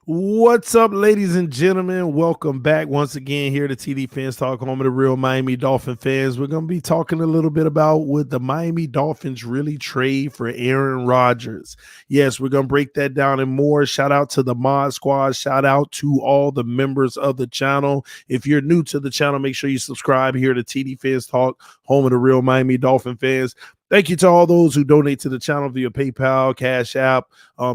What's up, ladies and gentlemen? Welcome back once again here to TDPHINSTALK, home of the real Miami Dolphin fans. We're going to be talking a little bit about would the Miami Dolphins really trade for Aaron Rodgers. Yes, we're going to break that down and more. Shout out to the Mod Squad. Shout out to all the members of the channel. If you're new to the channel, make sure you subscribe here to TDPHINSTALK, home of the real Miami Dolphin fans. Thank you to all those who donate to the channel via PayPal, Cash App,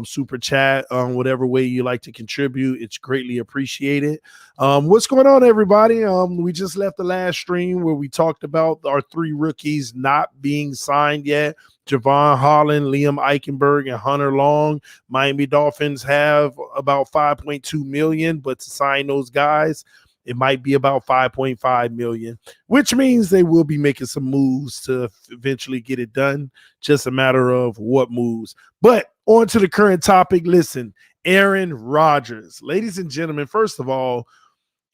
Super Chat, whatever way you like to contribute. It's greatly appreciated. What's going on, everybody? We just left the last stream where we talked about our three rookies not being signed yet. Javon Holland, Liam Eichenberg, and Hunter Long. Miami Dolphins have about $5.2 million, but to sign those guys, it might be about $5.5 million, which means they will be making some moves to eventually get it done. Just a matter of what moves. But on to the current topic. Listen, Aaron Rodgers. Ladies and gentlemen, first of all,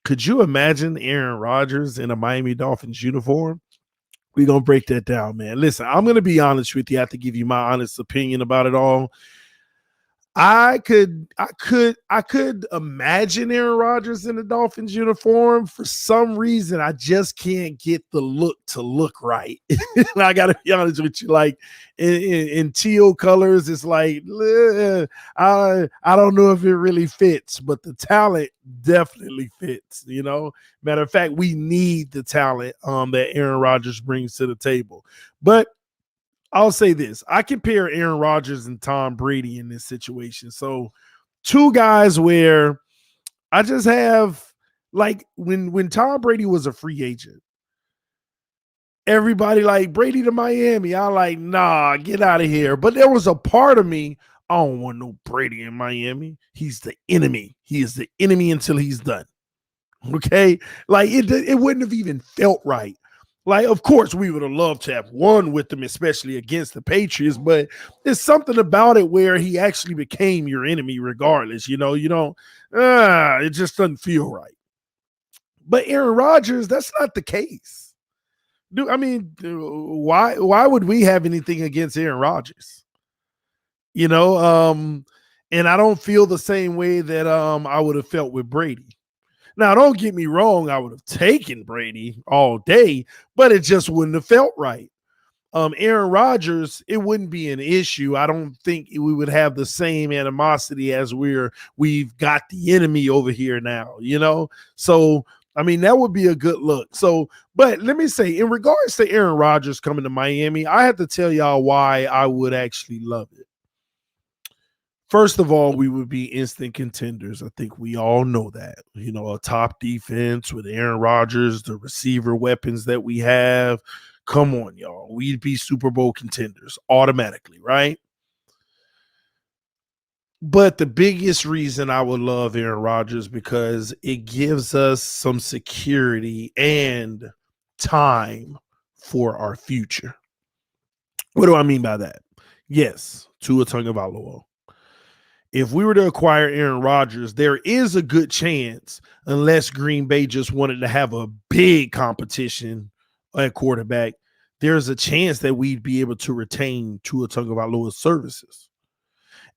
could you imagine Aaron Rodgers in a Miami Dolphins uniform? We're going to break that down, man. Listen, I'm going to be honest with you. I have to give you my honest opinion about it all. I could imagine Aaron Rodgers in the Dolphins uniform. For some reason, I just can't get the look to look right. I gotta be honest with you. Like in teal colors, it's like I don't know if it really fits, but the talent definitely fits. You know, matter of fact, we need the talent that Aaron Rodgers brings to the table. But I'll say this. I compare Aaron Rodgers and Tom Brady in this situation. So two guys where I just have, like, when Tom Brady was a free agent, everybody like Brady to Miami. I like, nah, get out of here. But there was a part of me, I don't want no Brady in Miami. He's the enemy. He is the enemy until he's done. Okay? Like, it wouldn't have even felt right. Like, of course, we would have loved to have won with them, especially against the Patriots, but there's something about it where he actually became your enemy regardless. You know, it just doesn't feel right. But Aaron Rodgers, that's not the case. Why would we have anything against Aaron Rodgers? You know, and I don't feel the same way that I would have felt with Brady. Now, don't get me wrong, I would have taken Brady all day, but it just wouldn't have felt right. Aaron Rodgers, it wouldn't be an issue. I don't think we would have the same animosity as we've got the enemy over here now, you know? So, I mean, that would be a good look. So, but let me say, in regards to Aaron Rodgers coming to Miami, I have to tell y'all why I would actually love it. First of all, we would be instant contenders. I think we all know that. A top defense with Aaron Rodgers, the receiver weapons that we have. Come on, y'all. We'd be Super Bowl contenders automatically, right? But the biggest reason I would love Aaron Rodgers because it gives us some security and time for our future. What do I mean by that? Yes, Tua Tagovailoa. If we were to acquire Aaron Rodgers, there is a good chance, unless Green Bay just wanted to have a big competition at quarterback, there's a chance that we'd be able to retain Tua Tagovailoa's services.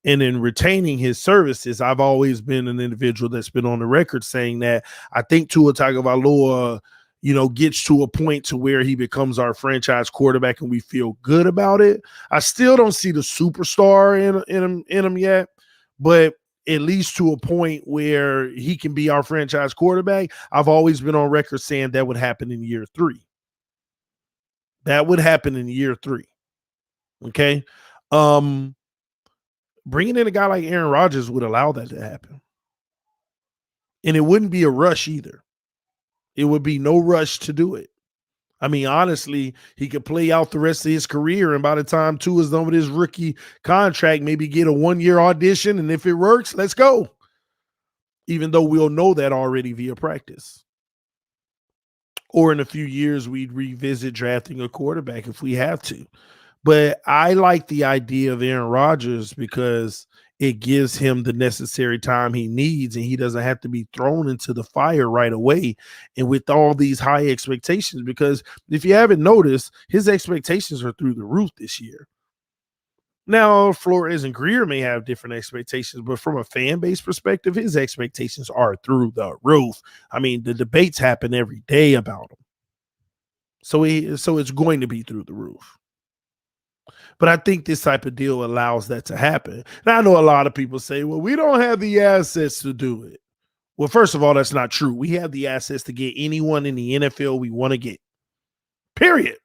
And in retaining his services, I've always been an individual that's been on the record saying that I think Tua Tagovailoa, gets to a point to where he becomes our franchise quarterback and we feel good about it. I still don't see the superstar in him yet, but at least to a point where he can be our franchise quarterback. I've always been on record saying that would happen in year 3. That would happen in year 3. Okay. Bringing in a guy like Aaron Rodgers would allow that to happen. And it wouldn't be a rush either. It would be no rush to do it. I mean, honestly, he could play out the rest of his career, and by the time Tua is done with his rookie contract, maybe get a 1-year audition, and if it works, let's go. Even though we'll know that already via practice. Or in a few years, we'd revisit drafting a quarterback if we have to. But I like the idea of Aaron Rodgers because it gives him the necessary time he needs, and he doesn't have to be thrown into the fire right away. And with all these high expectations, because if you haven't noticed, his expectations are through the roof this year. Now, Flores and Greer may have different expectations, but from a fan base perspective, his expectations are through the roof. I mean, the debates happen every day about him. So it's going to be through the roof. But I think this type of deal allows that to happen. Now, I know a lot of people say, well, we don't have the assets to do it. Well, first of all, that's not true. We have the assets to get anyone in the NFL we want to get. Period.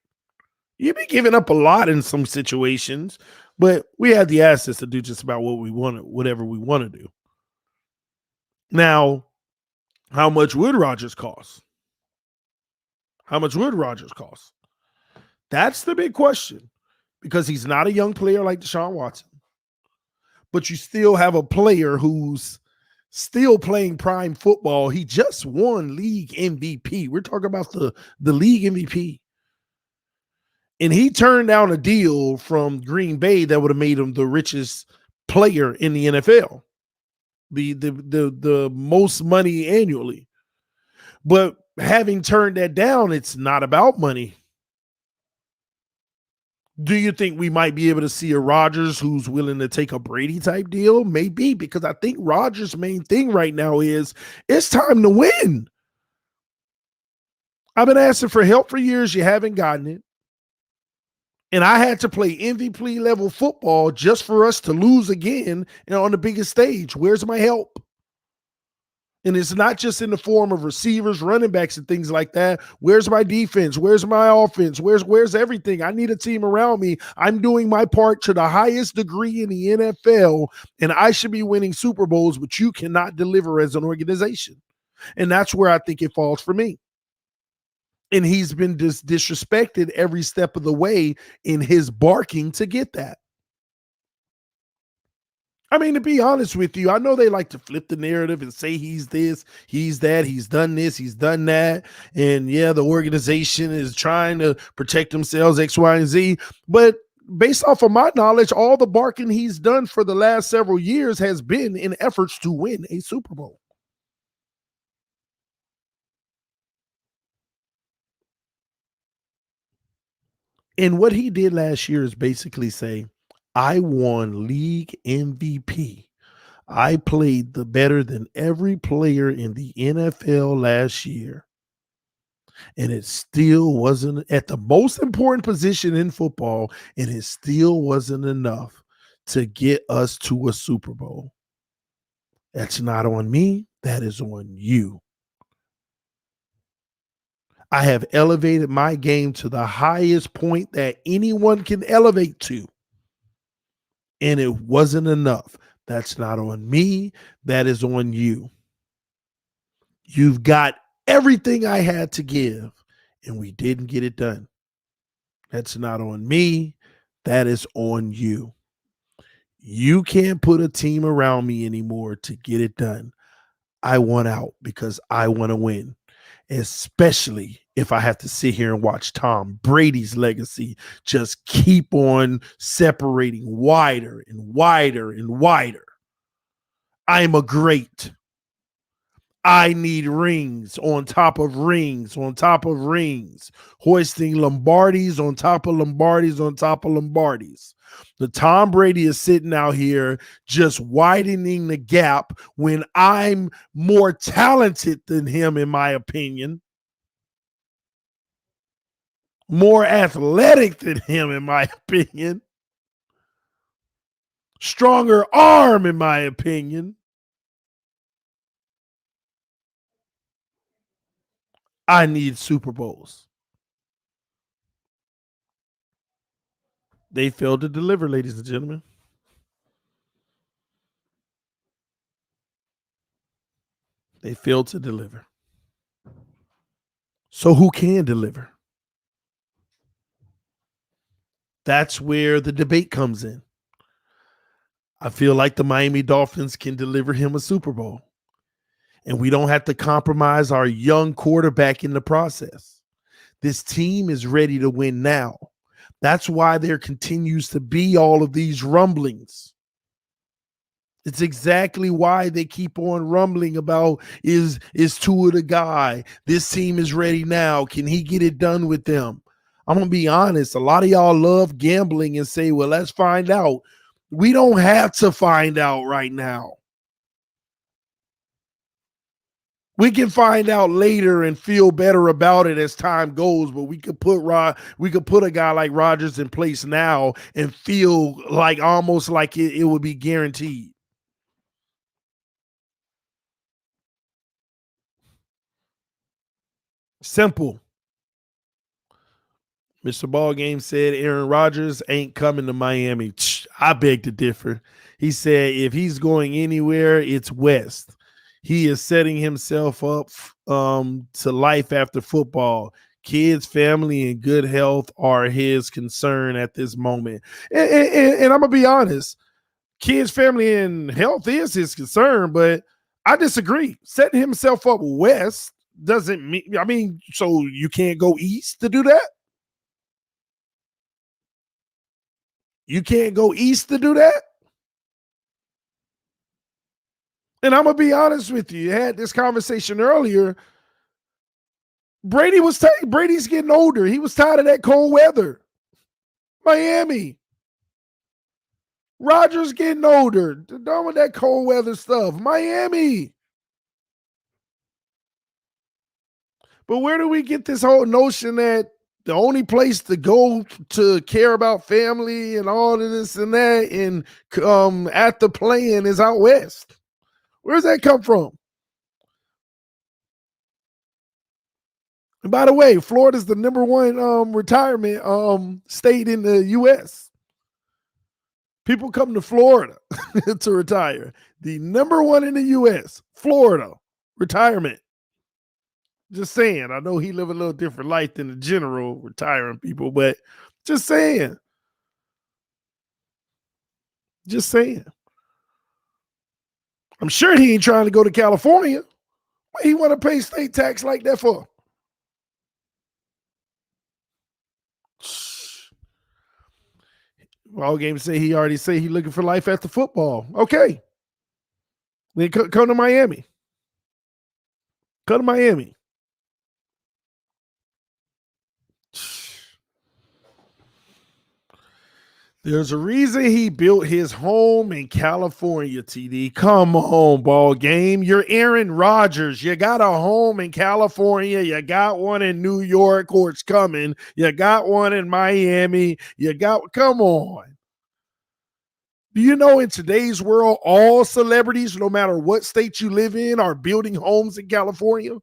You'd be giving up a lot in some situations, but we have the assets to do just about what we want, whatever we want to do. Now, how much would Rodgers cost? How much would Rodgers cost? That's the big question. Because he's not a young player like Deshaun Watson. But you still have a player who's still playing prime football. He just won league MVP. We're talking about the league MVP. And he turned down a deal from Green Bay that would have made him the richest player in the NFL. The most money annually. But having turned that down, it's not about money. Do you think we might be able to see a Rodgers who's willing to take a Brady type deal? Maybe, because I think Rodgers' main thing right now is it's time to win. I've been asking for help for years. You haven't gotten it. And I had to play MVP level football just for us to lose again on the biggest stage. Where's my help? And it's not just in the form of receivers, running backs, and things like that. Where's my defense? Where's my offense? Where's everything? I need a team around me. I'm doing my part to the highest degree in the NFL, and I should be winning Super Bowls, but you cannot deliver as an organization. And that's where I think it falls for me. And he's been disrespected every step of the way in his barking to get that. I mean, to be honest with you, I know they like to flip the narrative and say he's this, he's that, he's done this, he's done that. And yeah, the organization is trying to protect themselves, X, Y, and Z. But based off of my knowledge, all the barking he's done for the last several years has been in efforts to win a Super Bowl. And what he did last year is basically say, I won league MVP. I played the better than every player in the NFL last year. And it still wasn't at the most important position in football, and it still wasn't enough to get us to a Super Bowl. That's not on me. That is on you. I have elevated my game to the highest point that anyone can elevate to. And it wasn't enough. That's not on me. That is on you. You've got everything I had to give, and we didn't get it done. That's not on me. That is on you. You can't put a team around me anymore to get it done. I want out because I want to win, especially if I have to sit here and watch Tom Brady's legacy just keep on separating wider and wider and wider. I'm a great. I need rings on top of rings on top of rings, hoisting Lombardis on top of Lombardis on top of Lombardis. The Tom Brady is sitting out here just widening the gap when I'm more talented than him, in my opinion, more athletic than him, in my opinion, stronger arm, in my opinion. I need Super Bowls. They failed to deliver, ladies and gentlemen. They failed to deliver. So who can deliver? That's where the debate comes in. I feel like the Miami Dolphins can deliver him a Super Bowl, and we don't have to compromise our young quarterback in the process. This team is ready to win now. That's why there continues to be all of these rumblings. It's exactly why they keep on rumbling about is Tua the guy? This team is ready now. Can he get it done with them? I'm going to be honest. A lot of y'all love gambling and say, well, let's find out. We don't have to find out right now. We can find out later and feel better about it as time goes, but we could put a guy like Rodgers in place now and feel like almost like it would be guaranteed. Simple. Mr. Ballgame said Aaron Rodgers ain't coming to Miami. I beg to differ. He said if he's going anywhere, it's west. He is setting himself up to life after football. Kids, family, and good health are his concern at this moment. And I'm going to be honest. Kids, family, and health is his concern, but I disagree. Setting himself up west doesn't mean, so you can't go east to do that? You can't go east to do that? And I'm going to be honest with you. You had this conversation earlier. Brady's getting older. He was tired of that cold weather. Miami. Rodgers getting older. Done with that cold weather stuff. Miami. But where do we get this whole notion that the only place to go to care about family and all of this and that and at the playing is out west? Where's that come from? And by the way, Florida's the number one retirement state in the U.S. People come to Florida to retire. The number one in the U.S., Florida, retirement. Just saying. I know he live a little different life than the general retiring people, but just saying. Just saying. I'm sure he ain't trying to go to California. What he want to pay state tax like that for? All games say he already say he looking for life after football. Okay. Then come to Miami. Come to Miami. There's a reason he built his home in California, TD. Come on, ball game. You're Aaron Rodgers. You got a home in California. You got one in New York, or it's coming. You got one in Miami. Come on. Do you know in today's world, all celebrities, no matter what state you live in, are building homes in California?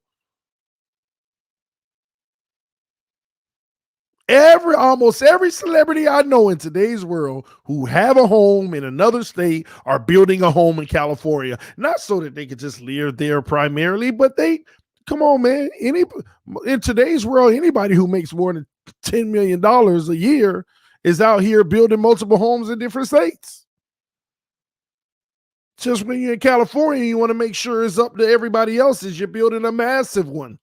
Almost every celebrity I know in today's world who have a home in another state are building a home in California. Not so that they could just live there primarily, but they come on, man. In today's world, anybody who makes more than $10 million a year is out here building multiple homes in different states. Just when you're in California, you want to make sure it's up to everybody else as you're building a massive one.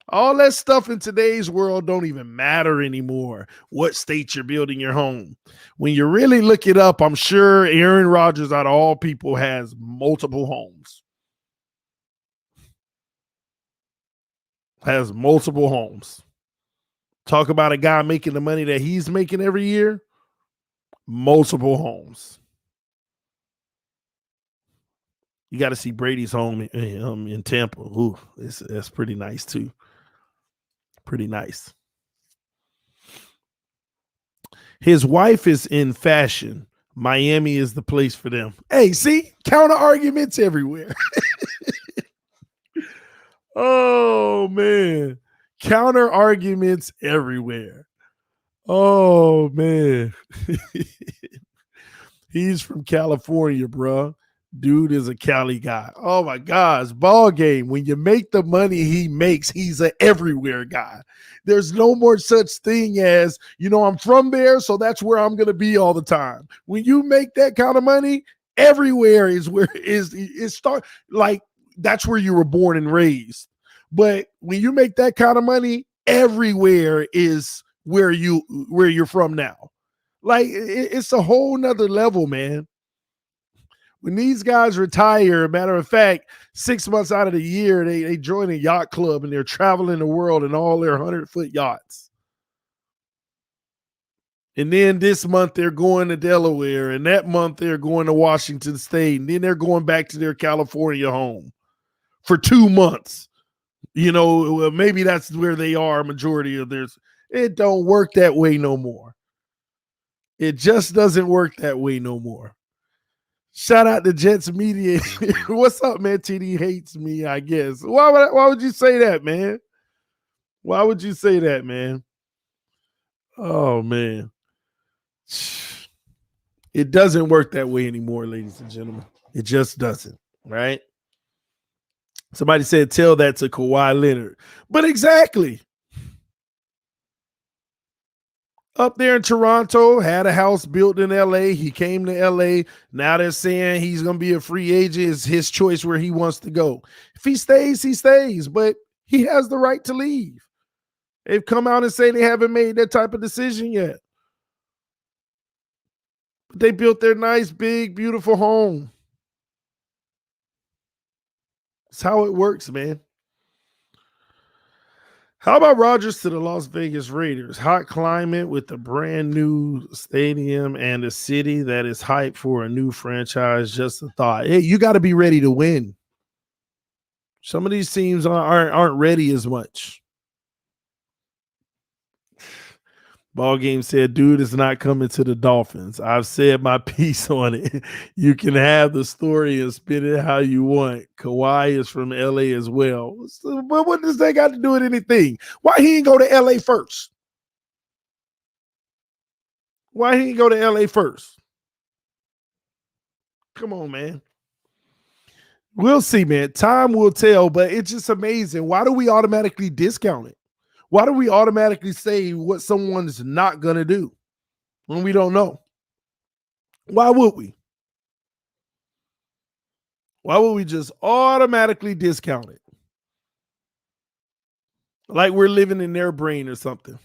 All that stuff in today's world don't even matter anymore. What state you're building your home. When you really look it up, I'm sure Aaron Rodgers, out of all people, has multiple homes. Has multiple homes. Talk about a guy making the money that he's making every year. Multiple homes. You got to see Brady's home in Tampa. Ooh, that's pretty nice too. Pretty nice. His wife is in fashion. Miami is the place for them. Hey, see? Counter arguments everywhere. Oh, man. Counter arguments everywhere. Oh, man. He's from California, bro. Dude is a Cali guy. Oh my gosh, ball game. When you make the money he makes, he's an everywhere guy. There's no more such thing as, I'm from there, so that's where I'm gonna be all the time. When you make that kind of money, everywhere is where that's where you were born and raised. But when you make that kind of money, everywhere is where you're from now. Like it's a whole nother level, man. When these guys retire, matter of fact, 6 months out of the year, they join a yacht club and they're traveling the world in all their 100-foot yachts. And then this month they're going to Delaware, and that month they're going to Washington State, and then they're going back to their California home for 2 months. Maybe that's where they are majority of theirs. It don't work that way no more. It just doesn't work that way no more. Shout out to Jets Media. What's up, man? TD hates me, I guess. Why would you say that, man? Why would you say that, man? Oh, man. It doesn't work that way anymore, ladies and gentlemen. It just doesn't, right? Somebody said, tell that to Kawhi Leonard. But exactly. Up there in Toronto, had a house built in LA. He came to LA. Now they're saying he's going to be a free agent. It's his choice where he wants to go. If he stays, he stays, but he has the right to leave. They've come out and say they haven't made that type of decision yet. But they built their nice, big, beautiful home. That's how it works, man. How about Rodgers to the Las Vegas Raiders? Hot climate with a brand new stadium and a city that is hyped for a new franchise. Just a thought. Hey, you got to be ready to win. Some of these teams aren't ready as much. Ball game said, dude is not coming to the Dolphins. I've said my piece on it. You can have the story and spin it how you want. Kawhi is from LA as well. But what does that got to do with anything? Why he didn't go to LA first? Why he didn't go to LA first? Come on, man. We'll see, man. Time will tell, but it's just amazing. Why do we automatically discount it? Why do we automatically say what someone's not going to do when we don't know? Why would we? Why would we just automatically discount it? Like we're living in their brain or something.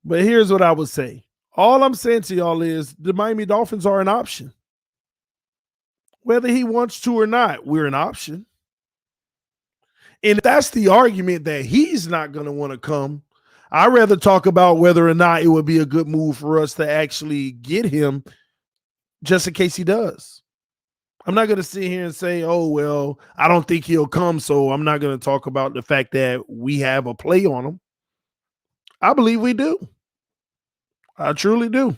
But here's what I would say. All I'm saying to y'all is the Miami Dolphins are an option. Whether he wants to or not, we're an option. And if that's the argument that he's not going to want to come, I'd rather talk about whether or not it would be a good move for us to actually get him just in case he does. I'm not going to sit here and say, oh, well, I don't think he'll come, so I'm not going to talk about the fact that we have a play on him. I believe we do. I truly do.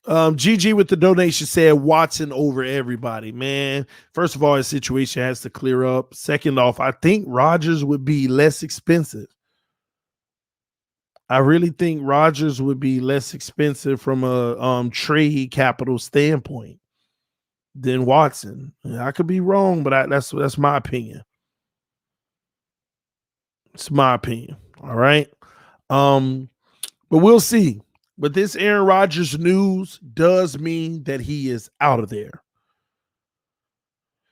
GG with the donation said Watson over everybody, man. First of all, his situation has to clear up. Second off, I think Rodgers would be less expensive. I really think Rodgers would be less expensive from a trade capital standpoint than Watson. I could be wrong, but that's my opinion. It's my opinion. All right. But we'll see. But this Aaron Rodgers news does mean that he is out of there.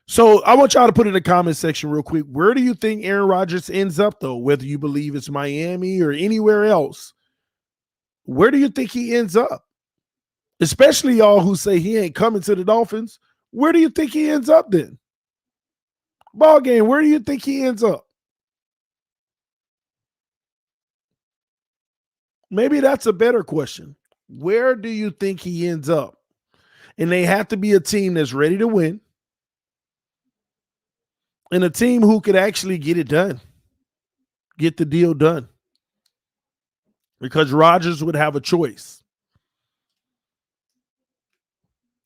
So I want y'all to put in the comment section real quick. Where do you think Aaron Rodgers ends up, though? Whether you believe it's Miami or anywhere else, where do you think he ends up? Especially y'all who say he ain't coming to the Dolphins. Where do you think he ends up then? Ball game, where do you think he ends up? Maybe that's a better question. Where do you think he ends up? And they have to be a team that's ready to win and a team who could actually get it done, get the deal done. Because Rodgers would have a choice.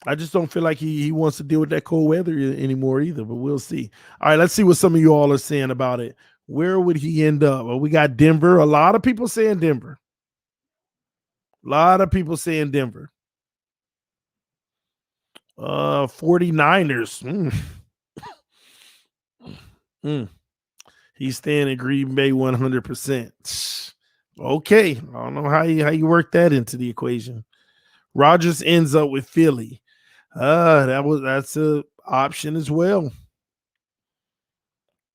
I just don't feel like he wants to deal with that cold weather anymore either, but we'll see. All right, let's see what some of you all are saying about it. Where would he end up? Well, we got Denver. A lot of people saying Denver. A lot of people saying Denver. 49ers. He's staying in Green Bay 100%. Okay. I don't know how you work that into the equation. Rodgers ends up with Philly. That's an option as well.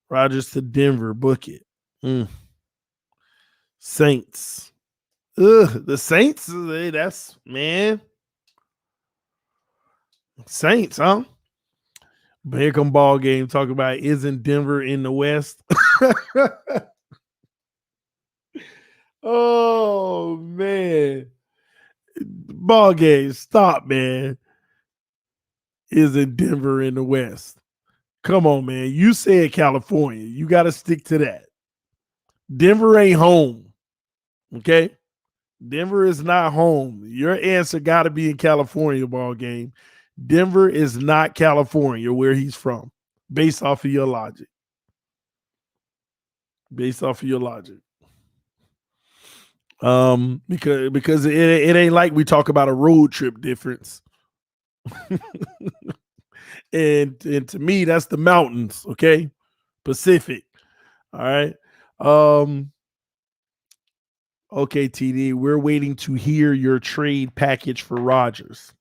Rodgers to Denver. Book it. Saints. The Saints. That's man. Saints, huh? But here come ball game talking about isn't Denver in the West? Oh man. Ball game, stop, man. Isn't Denver in the West? Come on, man. You said California. You got to stick to that. Denver ain't home. Okay? Denver is not home. Your answer got to be in California, ball game. Denver is not California, where he's from, based off of your logic. Based off of your logic. Because it ain't like we talk about a road trip difference. and to me, that's the mountains, okay? Pacific. All right. Okay, TD, we're waiting to hear your trade package for Rodgers.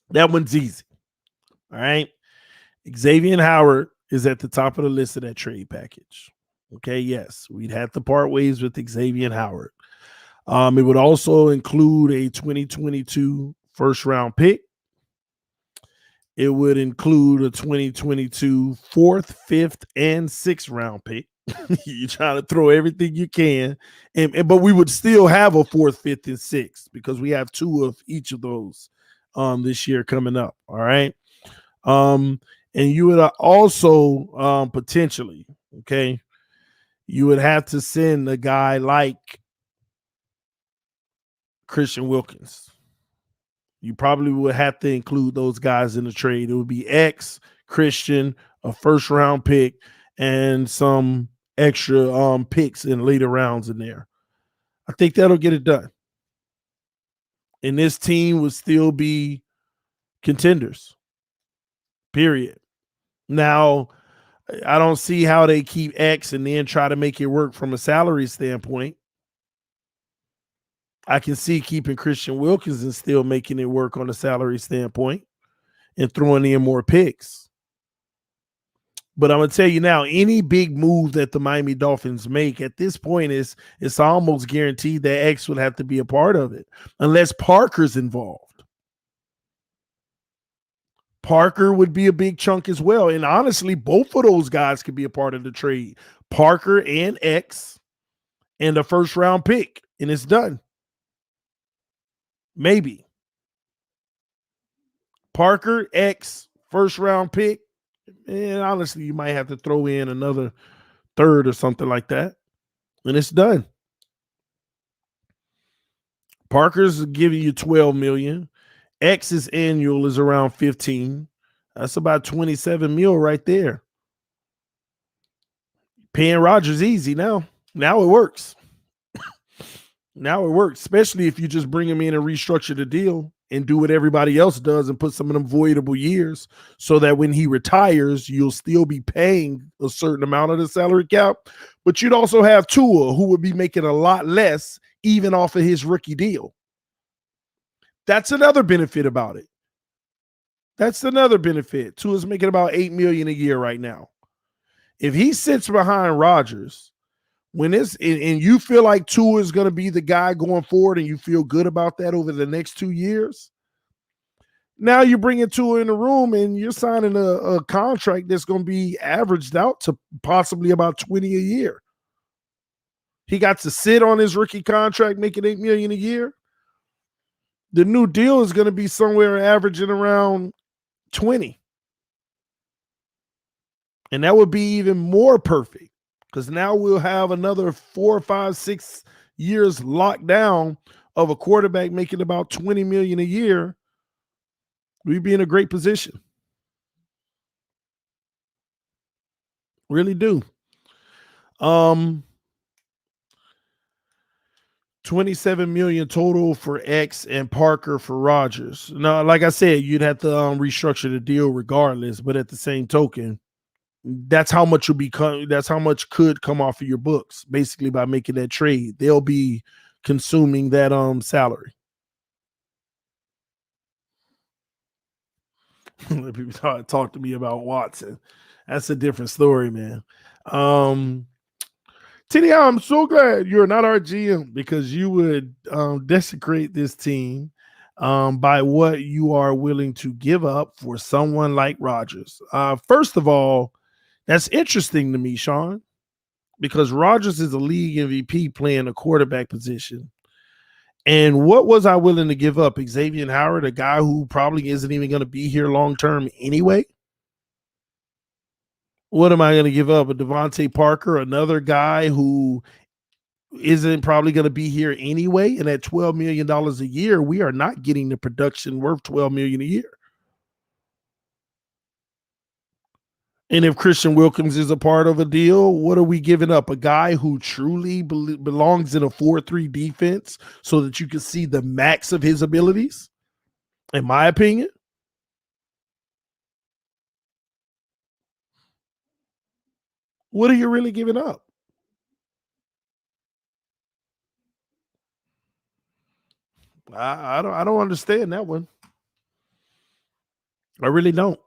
That one's easy. All right. Xavier Howard is at the top of the list of that trade package. Okay, yes, we'd have to part ways with Xavier Howard. It would also include a 2022 first round pick. It would include a 2022 fourth, fifth, and sixth round pick. You try to throw everything you can, but we would still have a fourth, fifth, and sixth because we have two of each of those this year coming up. All right. And you would also potentially, okay, you would have to send a guy like Christian Wilkins. You probably would have to include those guys in the trade. It would be X, Christian, a first round pick, and some extra picks in later rounds in there. I think that'll get it done. And this team would still be contenders. Period. Now, I don't see how they keep X and then try to make it work from a salary standpoint. I can see keeping Christian Wilkins and still making it work on a salary standpoint and throwing in more picks. But I'm going to tell you now, any big move that the Miami Dolphins make at this point it's almost guaranteed that X would have to be a part of it unless Parker's involved. Parker would be a big chunk as well. And honestly, both of those guys could be a part of the trade. Parker and X and a first round pick, and it's done. Maybe. Parker, X, first round pick. And honestly, you might have to throw in another third or something like that. And it's done. Parker's giving you $12 million. X's annual is around 15. That's about 27 mil right there. Paying Rodgers easy now. Now it works. Now it works, especially if you just bring him in and restructure the deal and do what everybody else does and put some of them voidable years so that when he retires, you'll still be paying a certain amount of the salary cap. But you'd also have Tua, who would be making a lot less even off of his rookie deal. That's another benefit about it. That's another benefit. Tua's making about $8 million a year right now. If he sits behind Rodgers, when it's and you feel like Tua is going to be the guy going forward and you feel good about that over the next 2 years, now you're bringing Tua in the room and you're signing a contract that's going to be averaged out to possibly about 20 a year. He got to sit on his rookie contract making $8 million a year. The new deal is going to be somewhere averaging around 20. And that would be even more perfect because now we'll have another 4, 5, 6 years locked down of a quarterback making about 20 million a year. We'd be in a great position. Really do. 27 million total for X and Parker for Rodgers. Now, like I said, you'd have to restructure the deal regardless, but at the same token, that's how much you'll become. That's how much could come off of your books, basically, by making that trade. They'll be consuming that salary. Let people talk to me about Watson. That's a different story, man. TD, I'm so glad you're not our GM because you would desecrate this team by what you are willing to give up for someone like Rodgers. First of all, that's interesting to me, Sean, because Rodgers is a league MVP playing a quarterback position. And what was I willing to give up? Xavier Howard, a guy who probably isn't even going to be here long term anyway? What am I going to give up? A Devontae Parker, another guy who isn't probably going to be here anyway? And at $12 million a year, we are not getting the production worth $12 million a year. And if Christian Wilkins is a part of a deal, what are we giving up? A guy who truly belongs in a 4-3 defense so that you can see the max of his abilities? In my opinion. What are you really giving up? I don't understand that one. I really don't.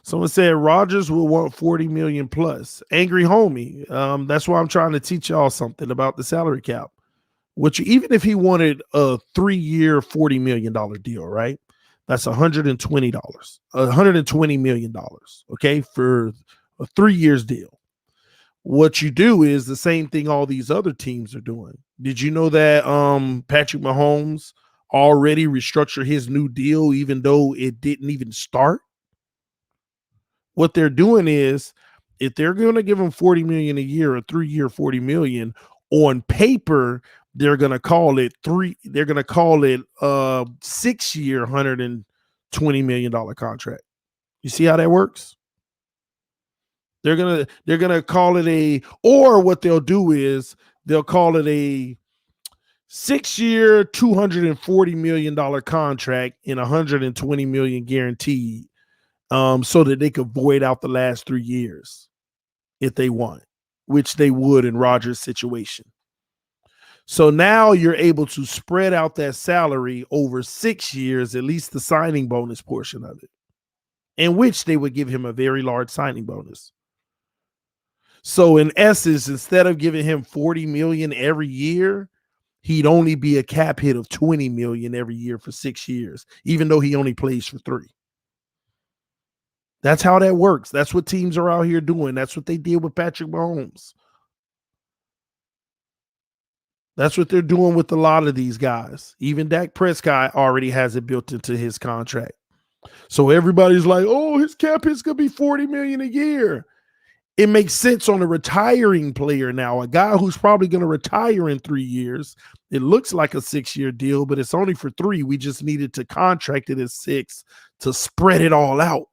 Someone said Rodgers will want 40 million plus. Angry homie. That's why I'm trying to teach y'all something about the salary cap. Even if he wanted a 3-year, $40 million deal, right? That's $120 million. Okay, for a 3 years deal. What you do is the same thing all these other teams are doing. Did you know that Patrick Mahomes already restructured his new deal, even though it didn't even start? What they're doing is, if they're going to give him 40 million a year, a 3-year, 40 million on paper, they're going to call it 6-year, $120 million contract. You see how that works? They're gonna call it or what they'll do is they'll call it a 6-year, $240 million contract and $120 million guaranteed. So that they could void out the last 3 years if they want, which they would in Rodgers' situation. So now you're able to spread out that salary over 6 years, at least the signing bonus portion of it, in which they would give him a very large signing bonus. So in essence, instead of giving him 40 million every year, he'd only be a cap hit of 20 million every year for 6 years, even though he only plays for 3. That's how that works. That's what teams are out here doing. That's what they did with Patrick Mahomes. That's what they're doing with a lot of these guys. Even Dak Prescott already has it built into his contract. So everybody's like, oh, his cap hit's going to be 40 million a year. It makes sense on a retiring player now, a guy who's probably going to retire in 3 years. It looks like a 6-year deal, but it's only for 3. We just needed to contract it as 6 to spread it all out.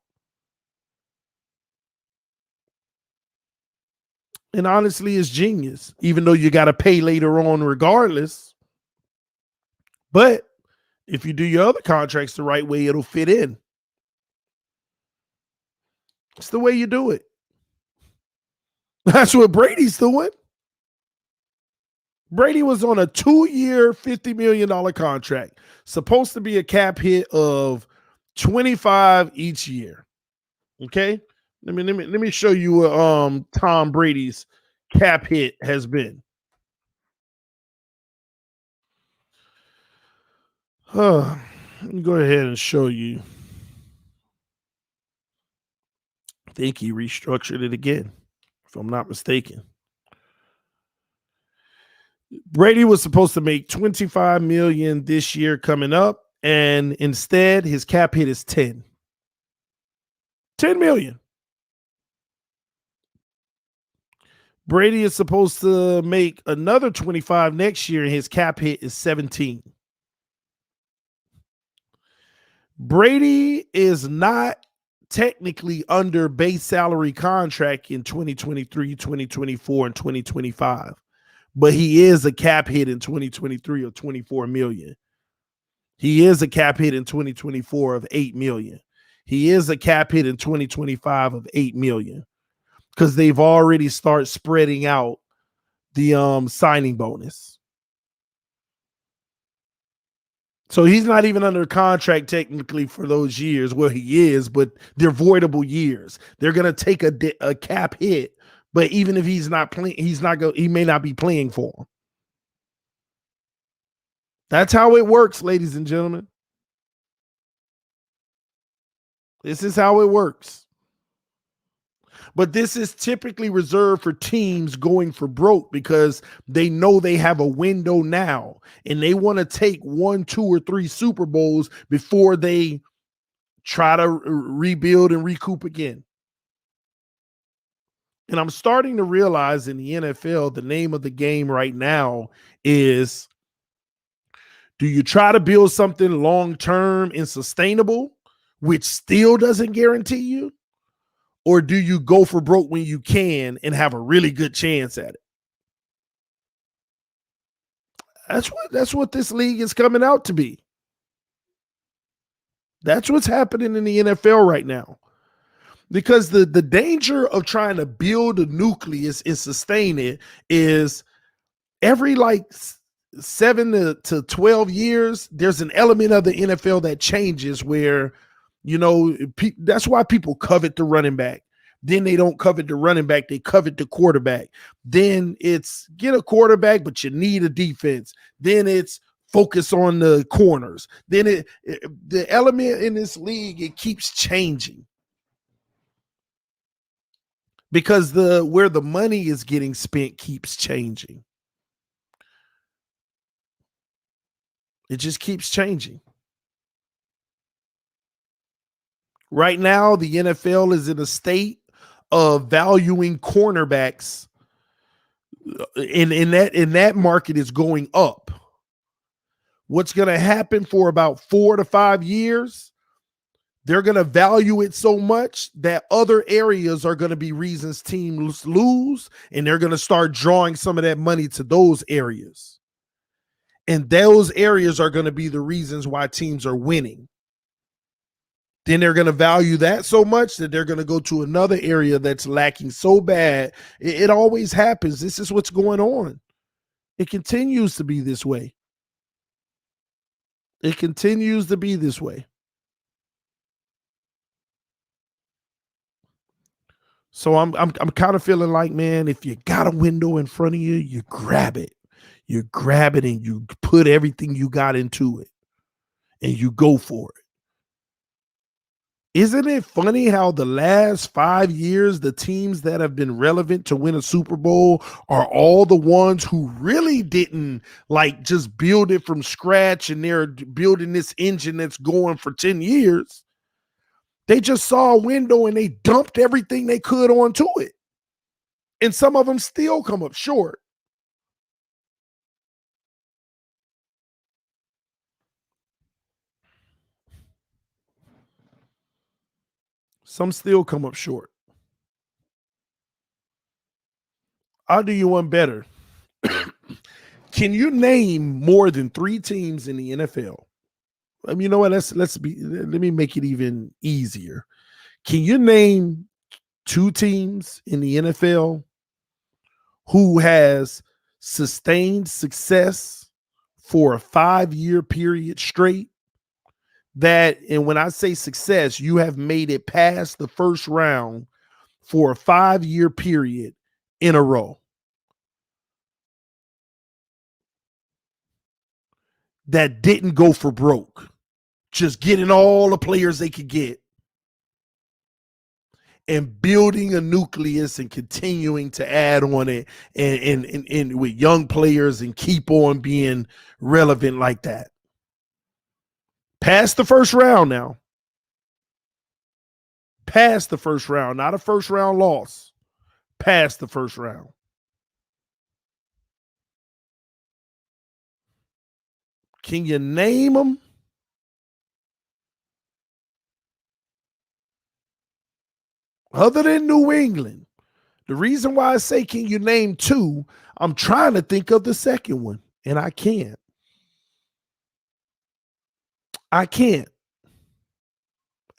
And honestly, it's genius, even though you got to pay later on regardless. But if you do your other contracts the right way, it'll fit in. It's the way you do it. That's what Brady's doing. Brady was on a 2-year, $50 million contract, supposed to be a cap hit of 25 each year. Okay, let me show you what Tom Brady's cap hit has been. Let me go ahead and show you. I think he restructured it again, if I'm not mistaken. Brady was supposed to make 25 million this year coming up, and instead his cap hit is 10 million. Brady is supposed to make another 25 next year, and his cap hit is 17. Brady is not technically under base salary contract in 2023, 2024, and 2025. But he is a cap hit in 2023 of 24 million. He is a cap hit in 2024 of 8 million. He is a cap hit in 2025 of 8 million because they've already started spreading out the signing bonus. So he's not even under contract technically for those years. Well, he is, but they're voidable years. They're going to take a cap hit. But even if he's not playing, he may not be playing for him. That's how it works, ladies and gentlemen. This is how it works. But this is typically reserved for teams going for broke because they know they have a window now and they want to take 1, 2, or 3 Super Bowls before they try to rebuild and recoup again. And I'm starting to realize in the NFL, the name of the game right now is, do you try to build something long-term and sustainable, which still doesn't guarantee you? Or do you go for broke when you can and have a really good chance at it? That's what this league is coming out to be. That's what's happening in the NFL right now. Because the danger of trying to build a nucleus and sustain it is every 7 to 12 years, there's an element of the NFL that changes where, that's why people covet the running back. Then they don't covet the running back. They covet the quarterback. Then it's get a quarterback, but you need a defense. Then it's focus on the corners. Then the element in this league, it keeps changing. Because where the money is getting spent keeps changing. It just keeps changing. Right now, the NFL is in a state of valuing cornerbacks, and that market is going up. What's going to happen for about 4 to 5 years? They're going to value it so much that other areas are going to be reasons teams lose, and they're going to start drawing some of that money to those areas. And those areas are going to be the reasons why teams are winning. Then they're going to value that so much that they're going to go to another area that's lacking so bad. It always happens. This is what's going on. It continues to be this way. It continues to be this way. So I'm kind of feeling like, man, if you got a window in front of you, you grab it. You grab it and you put everything you got into it and you go for it. Isn't it funny how the last 5 years, the teams that have been relevant to win a Super Bowl are all the ones who really didn't just build it from scratch and they're building this engine that's going for 10 years. They just saw a window and they dumped everything they could onto it. And some of them still come up short. Some still come up short. I'll do you one better. Can you name more than 3 teams in the NFL? I mean, you know what? Let me make it even easier. Can you name 2 teams in the NFL who has sustained success for a 5-year period straight? That, and when I say success, you have made it past the first round for a 5-year period in a row. That didn't go for broke. Just getting all the players they could get and building a nucleus and continuing to add on it and with young players and keep on being relevant like that. Past the first round now. Past the first round, not a first round loss. Past the first round. Can you name them? Other than New England. The reason why I say, can you name 2? I'm trying to think of the second one, and I can't. I can't.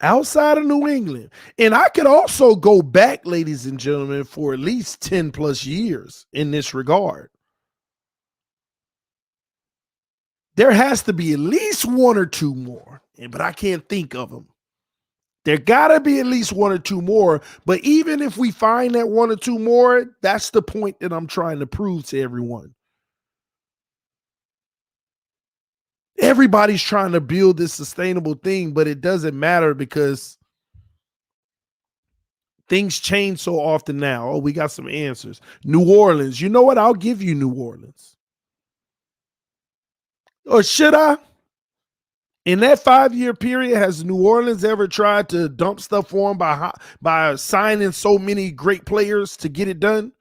Outside of New England. And I could also go back, ladies and gentlemen, for at least 10 plus years in this regard. There has to be at least 1 or 2 more, but I can't think of them. There got to be at least 1 or 2 more. But even if we find that 1 or 2 more, that's the point that I'm trying to prove to everyone. Everybody's trying to build this sustainable thing, but it doesn't matter because things change so often now. Oh, we got some answers. New Orleans. You know what? I'll give you New Orleans. Or should I? In that 5-year period, has New Orleans ever tried to dump stuff on by signing so many great players to get it done?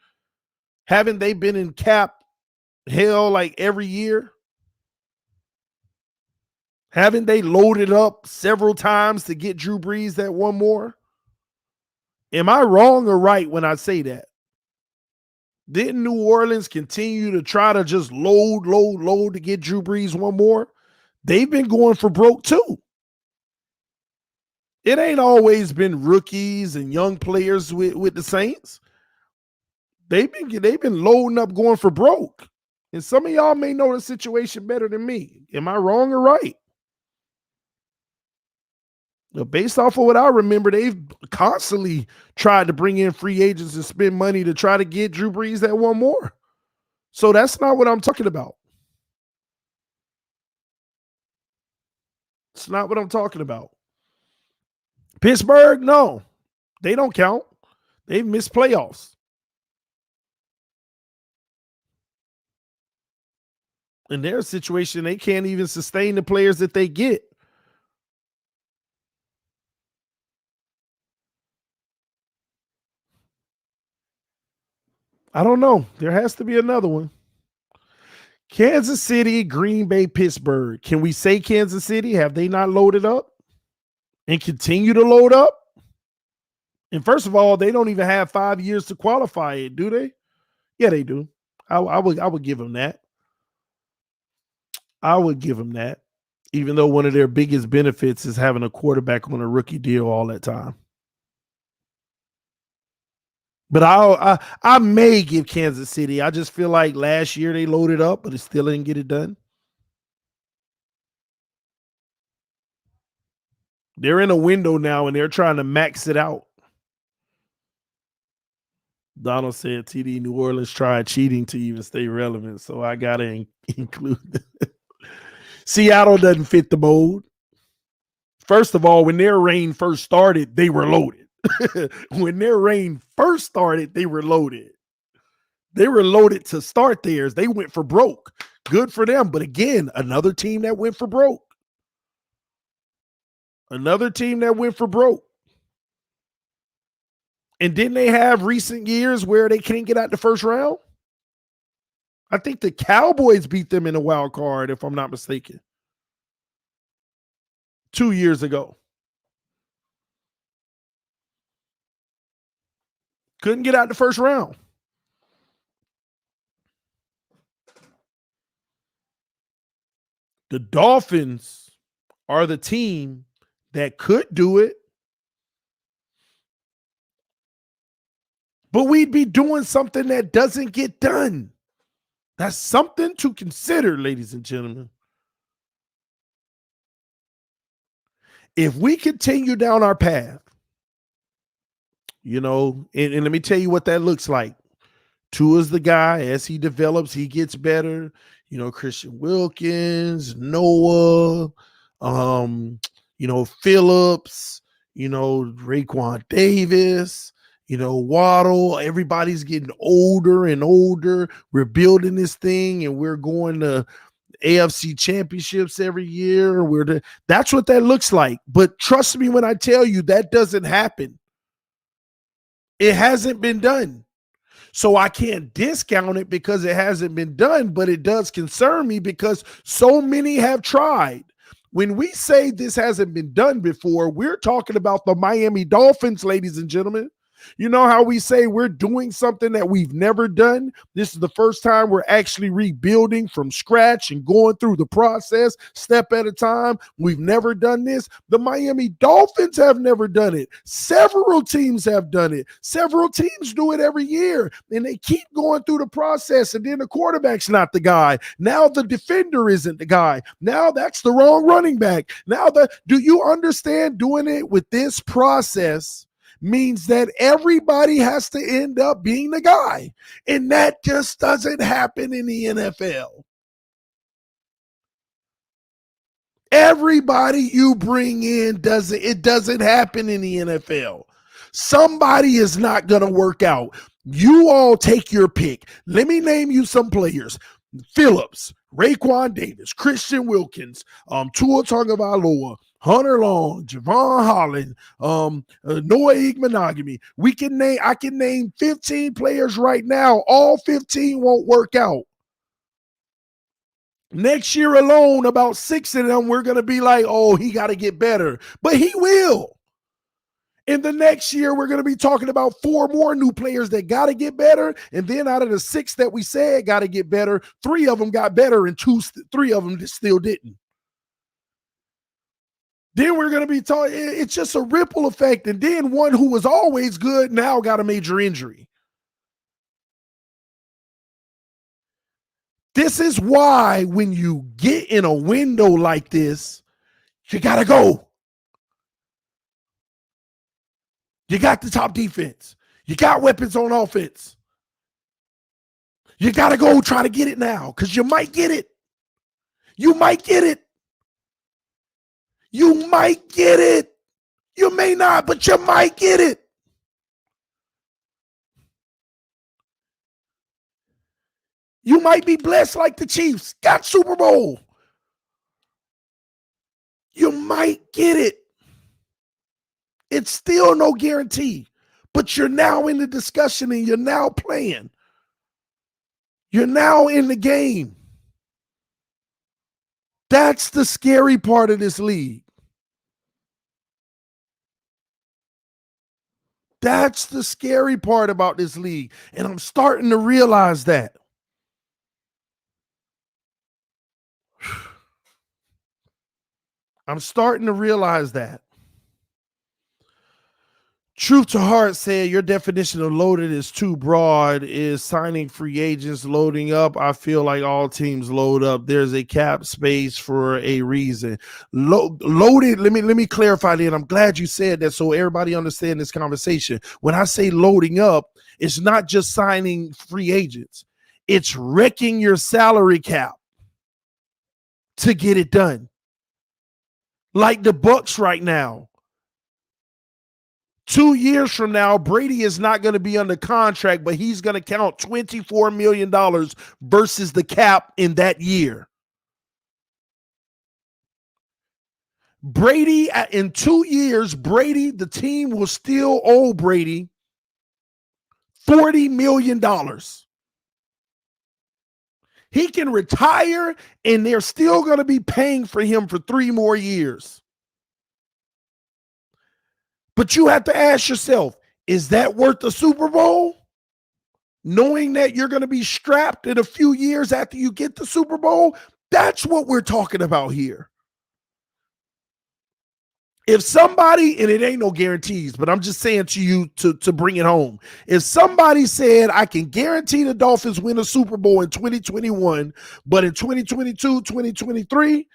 Haven't they been in cap hell like every year? Haven't they loaded up several times to get Drew Brees that one more? Am I wrong or right when I say that? Didn't New Orleans continue to try to just load to get Drew Brees one more? They've been going for broke too. It ain't always been rookies and young players with the Saints. They've been loading up, going for broke. And some of y'all may know the situation better than me. Am I wrong or right? Based off of what I remember, they've constantly tried to bring in free agents and spend money to try to get Drew Brees that one more. So that's not what I'm talking about. It's not what I'm talking about. Pittsburgh, no, they don't count. They've missed playoffs. In their situation, they can't even sustain the players that they get. I don't know. There has to be another one. Kansas City, Green Bay, Pittsburgh. Can we say Kansas City? Have they not loaded up and continue to load up? And first of all, they don't even have 5 years to qualify it, do they? Yeah, they do. I would give them that. I would give them that, even though one of their biggest benefits is having a quarterback on a rookie deal all that time. But I may give Kansas City. I just feel like last year they loaded up, but it still didn't get it done. They're in a window now, and they're trying to max it out. Donald said TD New Orleans tried cheating to even stay relevant, so I got to include Seattle doesn't fit the mold. First of all, when their reign first started, they were loaded. When their reign first started, they were loaded. They were loaded to start theirs. They went for broke. Good for them. But again, another team that went for broke. Another team that went for broke. And didn't they have recent years where they can't get out the first round? I think the Cowboys beat them in a wild card, if I'm not mistaken, 2 years ago. Couldn't get out the first round. The Dolphins are the team that could do it, but we'd be doing something that doesn't get done. That's something to consider, ladies and gentlemen. If we continue down our path, and let me tell you what that looks like. Tua's the guy. As he develops, he gets better. Christian Wilkins, Noah, Phillips, Raekwon Davis, Waddle. Everybody's getting older and older. We're building this thing, and we're going to AFC championships every year. That's what that looks like. But trust me when I tell you that doesn't happen. It hasn't been done. So I can't discount it because it hasn't been done, but it does concern me because so many have tried. When we say this hasn't been done before, we're talking about the Miami Dolphins, ladies and gentlemen. You know how we say we're doing something that we've never done? This is the first time we're actually rebuilding from scratch and going through the process step at a time. We've never done this. The Miami Dolphins have never done it. Several teams have done it. Several teams do it every year, and they keep going through the process, and then the quarterback's not the guy. Now the defender isn't the guy. Now that's the wrong running back. Do you understand doing it with this process means that everybody has to end up being the guy. And that just doesn't happen in the NFL. Everybody you bring in doesn't happen in the NFL. Somebody is not going to work out. You all take your pick. Let me name you some players. Phillips, Raekwon Davis, Christian Wilkins, Tua Tagovailoa, Hunter Long, Javon Holland, Noah Igbenogany. I can name 15 players right now. All 15 won't work out. Next year alone, about 6 of them, we're going to be like, oh, he got to get better. But he will. In the next year, we're going to be talking about 4 more new players that got to get better. And then out of the 6 that we said got to get better, 3 of them got better and 3 of them still didn't. Then we're going to be talking, it's just a ripple effect. And then one who was always good now got a major injury. This is why when you get in a window like this, you got to go. You got the top defense. You got weapons on offense. You got to go try to get it now because you might get it. You might get it. You might get it. You may not, but you might get it. You might be blessed like the Chiefs. Got Super Bowl. You might get it. It's still no guarantee, but you're now in the discussion and you're now playing. You're now in the game. That's the scary part of this league. That's the scary part about this league. And I'm starting to realize that. I'm starting to realize that. Truth to Heart said your definition of loaded is too broad. Is signing free agents loading up? I feel like all teams load up. There's a cap space for a reason. Loaded, let me clarify that. I'm glad you said that so everybody understand this conversation. When I say loading up, it's not just signing free agents. It's wrecking your salary cap to get it done. Like the Bucs right now. 2 years from now, Brady is not going to be under contract, but he's going to count $24 million versus the cap in that year. Brady, in 2 years, the team will still owe Brady $40 million. He can retire, and they're still going to be paying for him for 3 more years. But you have to ask yourself, is that worth the Super Bowl? Knowing that you're going to be strapped in a few years after you get the Super Bowl? That's what we're talking about here. If somebody, and it ain't no guarantees, but I'm just saying to you to bring it home. If somebody said, I can guarantee the Dolphins win a Super Bowl in 2021, but in 2022, 2023,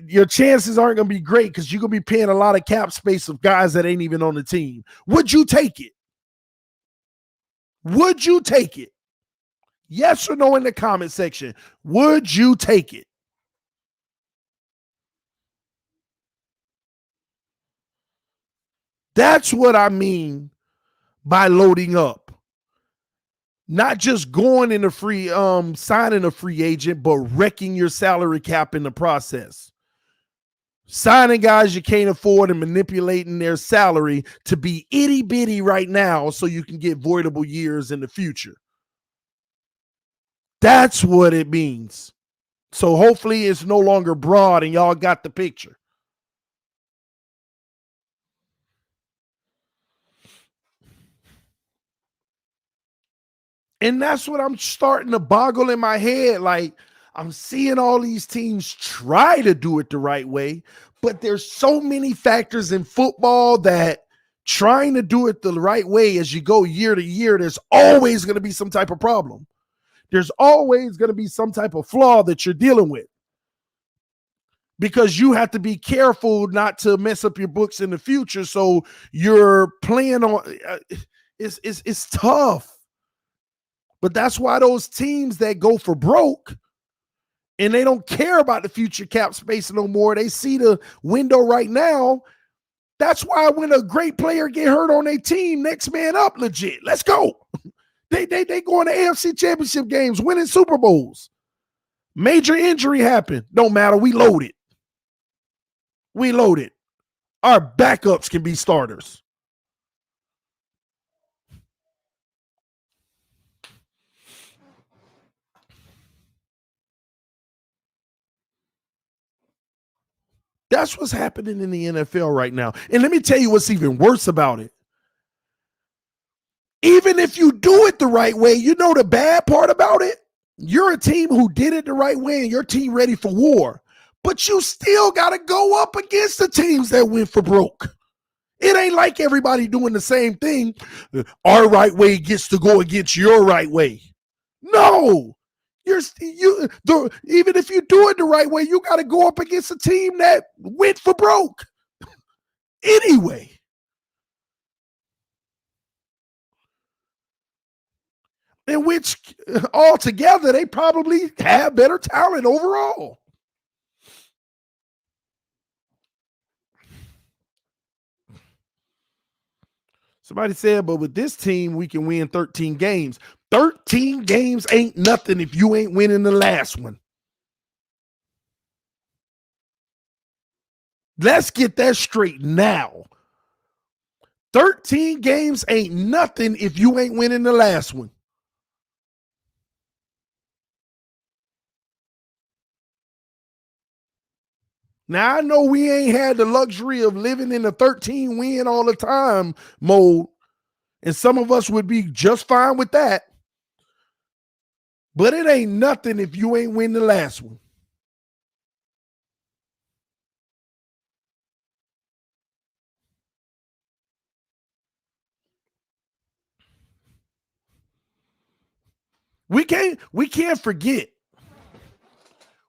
your chances aren't going to be great because you're going to be paying a lot of cap space of guys that ain't even on the team. Would you take it? Would you take it? Yes or no in the comment section. Would you take it? That's what I mean by loading up. Not just going in a free, signing a free agent, but wrecking your salary cap in the process. Signing guys you can't afford and manipulating their salary to be itty bitty right now so you can get voidable years in the future. That's what it means. So hopefully it's no longer broad and y'all got the picture. And that's what I'm starting to boggle in my head. Like, I'm seeing all these teams try to do it the right way, but there's so many factors in football that trying to do it the right way as you go year to year, there's always going to be some type of problem. There's always going to be some type of flaw that you're dealing with because you have to be careful not to mess up your books in the future. So you're playing on it's tough. But that's why those teams that go for broke and they don't care about the future cap space no more, they see the window right now. That's why when a great player get hurt on their team, next man up legit. Let's go. They going to AFC championship games, winning Super Bowls. Major injury happened. Don't matter. We loaded. We loaded. Our backups can be starters. That's what's happening in the NFL right now. And let me tell you what's even worse about it. Even if you do it the right way, you know the bad part about it? You're a team who did it the right way and your team ready for war. But you still got to go up against the teams that went for broke. It ain't like everybody doing the same thing. Our right way gets to go against your right way. No. Even if you do it the right way, you got to go up against a team that went for broke. Anyway. In which altogether they probably have better talent overall. Somebody said, but with this team, we can win 13 games. 13 games ain't nothing if you ain't winning the last one. Let's get that straight now. 13 games ain't nothing if you ain't winning the last one. Now, I know we ain't had the luxury of living in the 13 win all the time mode, and some of us would be just fine with that. But it ain't nothing if you ain't win the last one. We can't forget.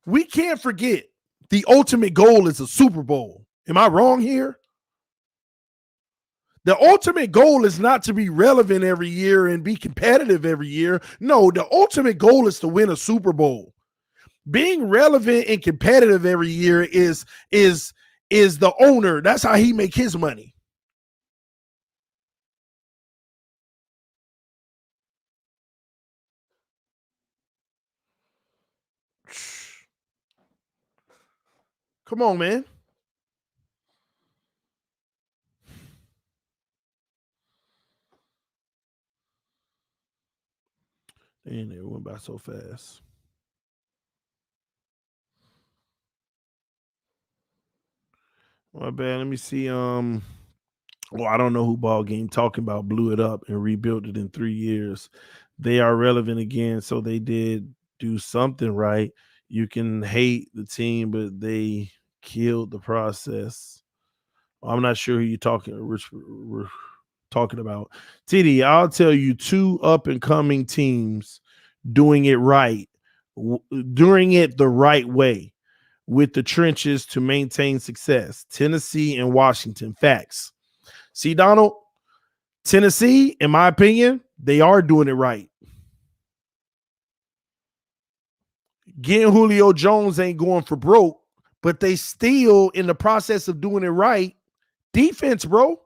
We can't forget the ultimate goal is a Super Bowl. Am I wrong here? The ultimate goal is not to be relevant every year and be competitive every year. No, the ultimate goal is to win a Super Bowl. Being relevant and competitive every year is the owner. That's how he make his money. Come on, man. And it went by so fast. My bad. Let me see. Well, I don't know who Ball Game talking about blew it up and rebuilt it in 3 years. They are relevant again, so they did do something right. You can hate the team, but they killed the process. I'm not sure who you're talking about. TD, I'll tell you two up and coming teams doing it right, doing it the right way with the trenches to maintain success. Tennessee and Washington. Facts. See, Donald, Tennessee, in my opinion, they are doing it right. Getting Julio Jones ain't going for broke, but they still in the process of doing it right. Defense, bro.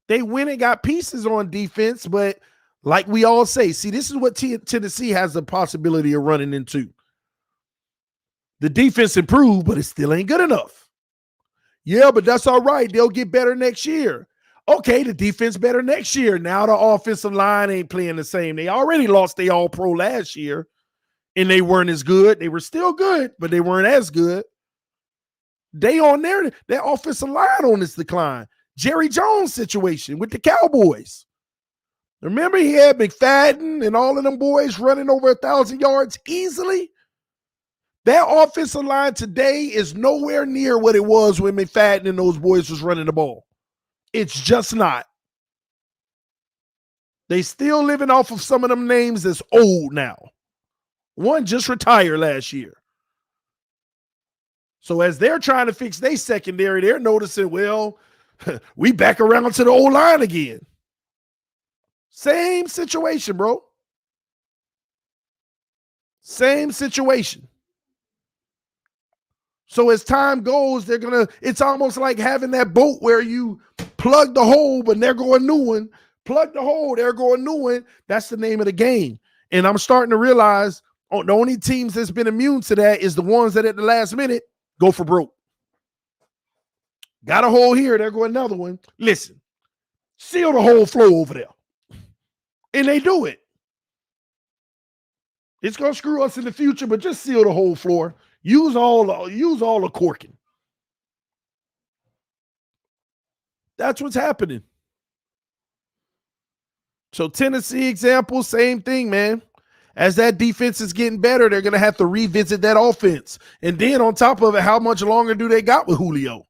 They went and got pieces on defense, but like we all say, see, this is what Tennessee has the possibility of running into. The defense improved, but it still ain't good enough. Yeah, but that's all right. They'll get better next year. Okay, the defense better next year. Now the offensive line ain't playing the same. They already lost their all-pro last year, and they weren't as good. They were still good, but they weren't as good. They on their offensive line on this decline. Jerry Jones situation with the Cowboys. Remember he had McFadden and all of them boys running over 1,000 yards easily? That offensive line today is nowhere near what it was when McFadden and those boys was running the ball. It's just not. They still living off of some of them names that's old now. One just retired last year. So as they're trying to fix their secondary, they're noticing, well, we back around to the old line again. Same situation, bro. Same situation. So as time goes, it's almost like having that boat where you plug the hole, but they're going new one. Plug the hole, they're going new one. That's the name of the game. And I'm starting to realize the only teams that's been immune to that is the ones that at the last minute go for broke. Got a hole here, there go another one. Listen, seal the whole flow over there. And they do it. It's going to screw us in the future, but just seal the whole floor. Use all the corking. That's what's happening. So Tennessee example, same thing, man. As that defense is getting better, they're going to have to revisit that offense. And then on top of it, how much longer do they got with Julio?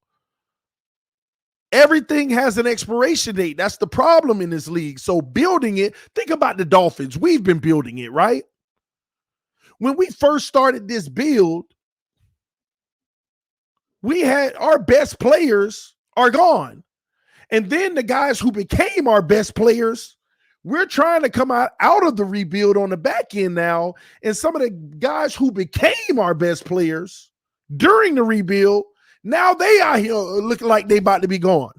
Everything has an expiration date. That's the problem in this league. So building it, think about the Dolphins. We've been building it, right? When we first started this build, we had our best players are gone. And then the guys who became our best players, we're trying to come out of the rebuild on the back end now. And some of the guys who became our best players during the rebuild, now they out here looking like they about to be gone.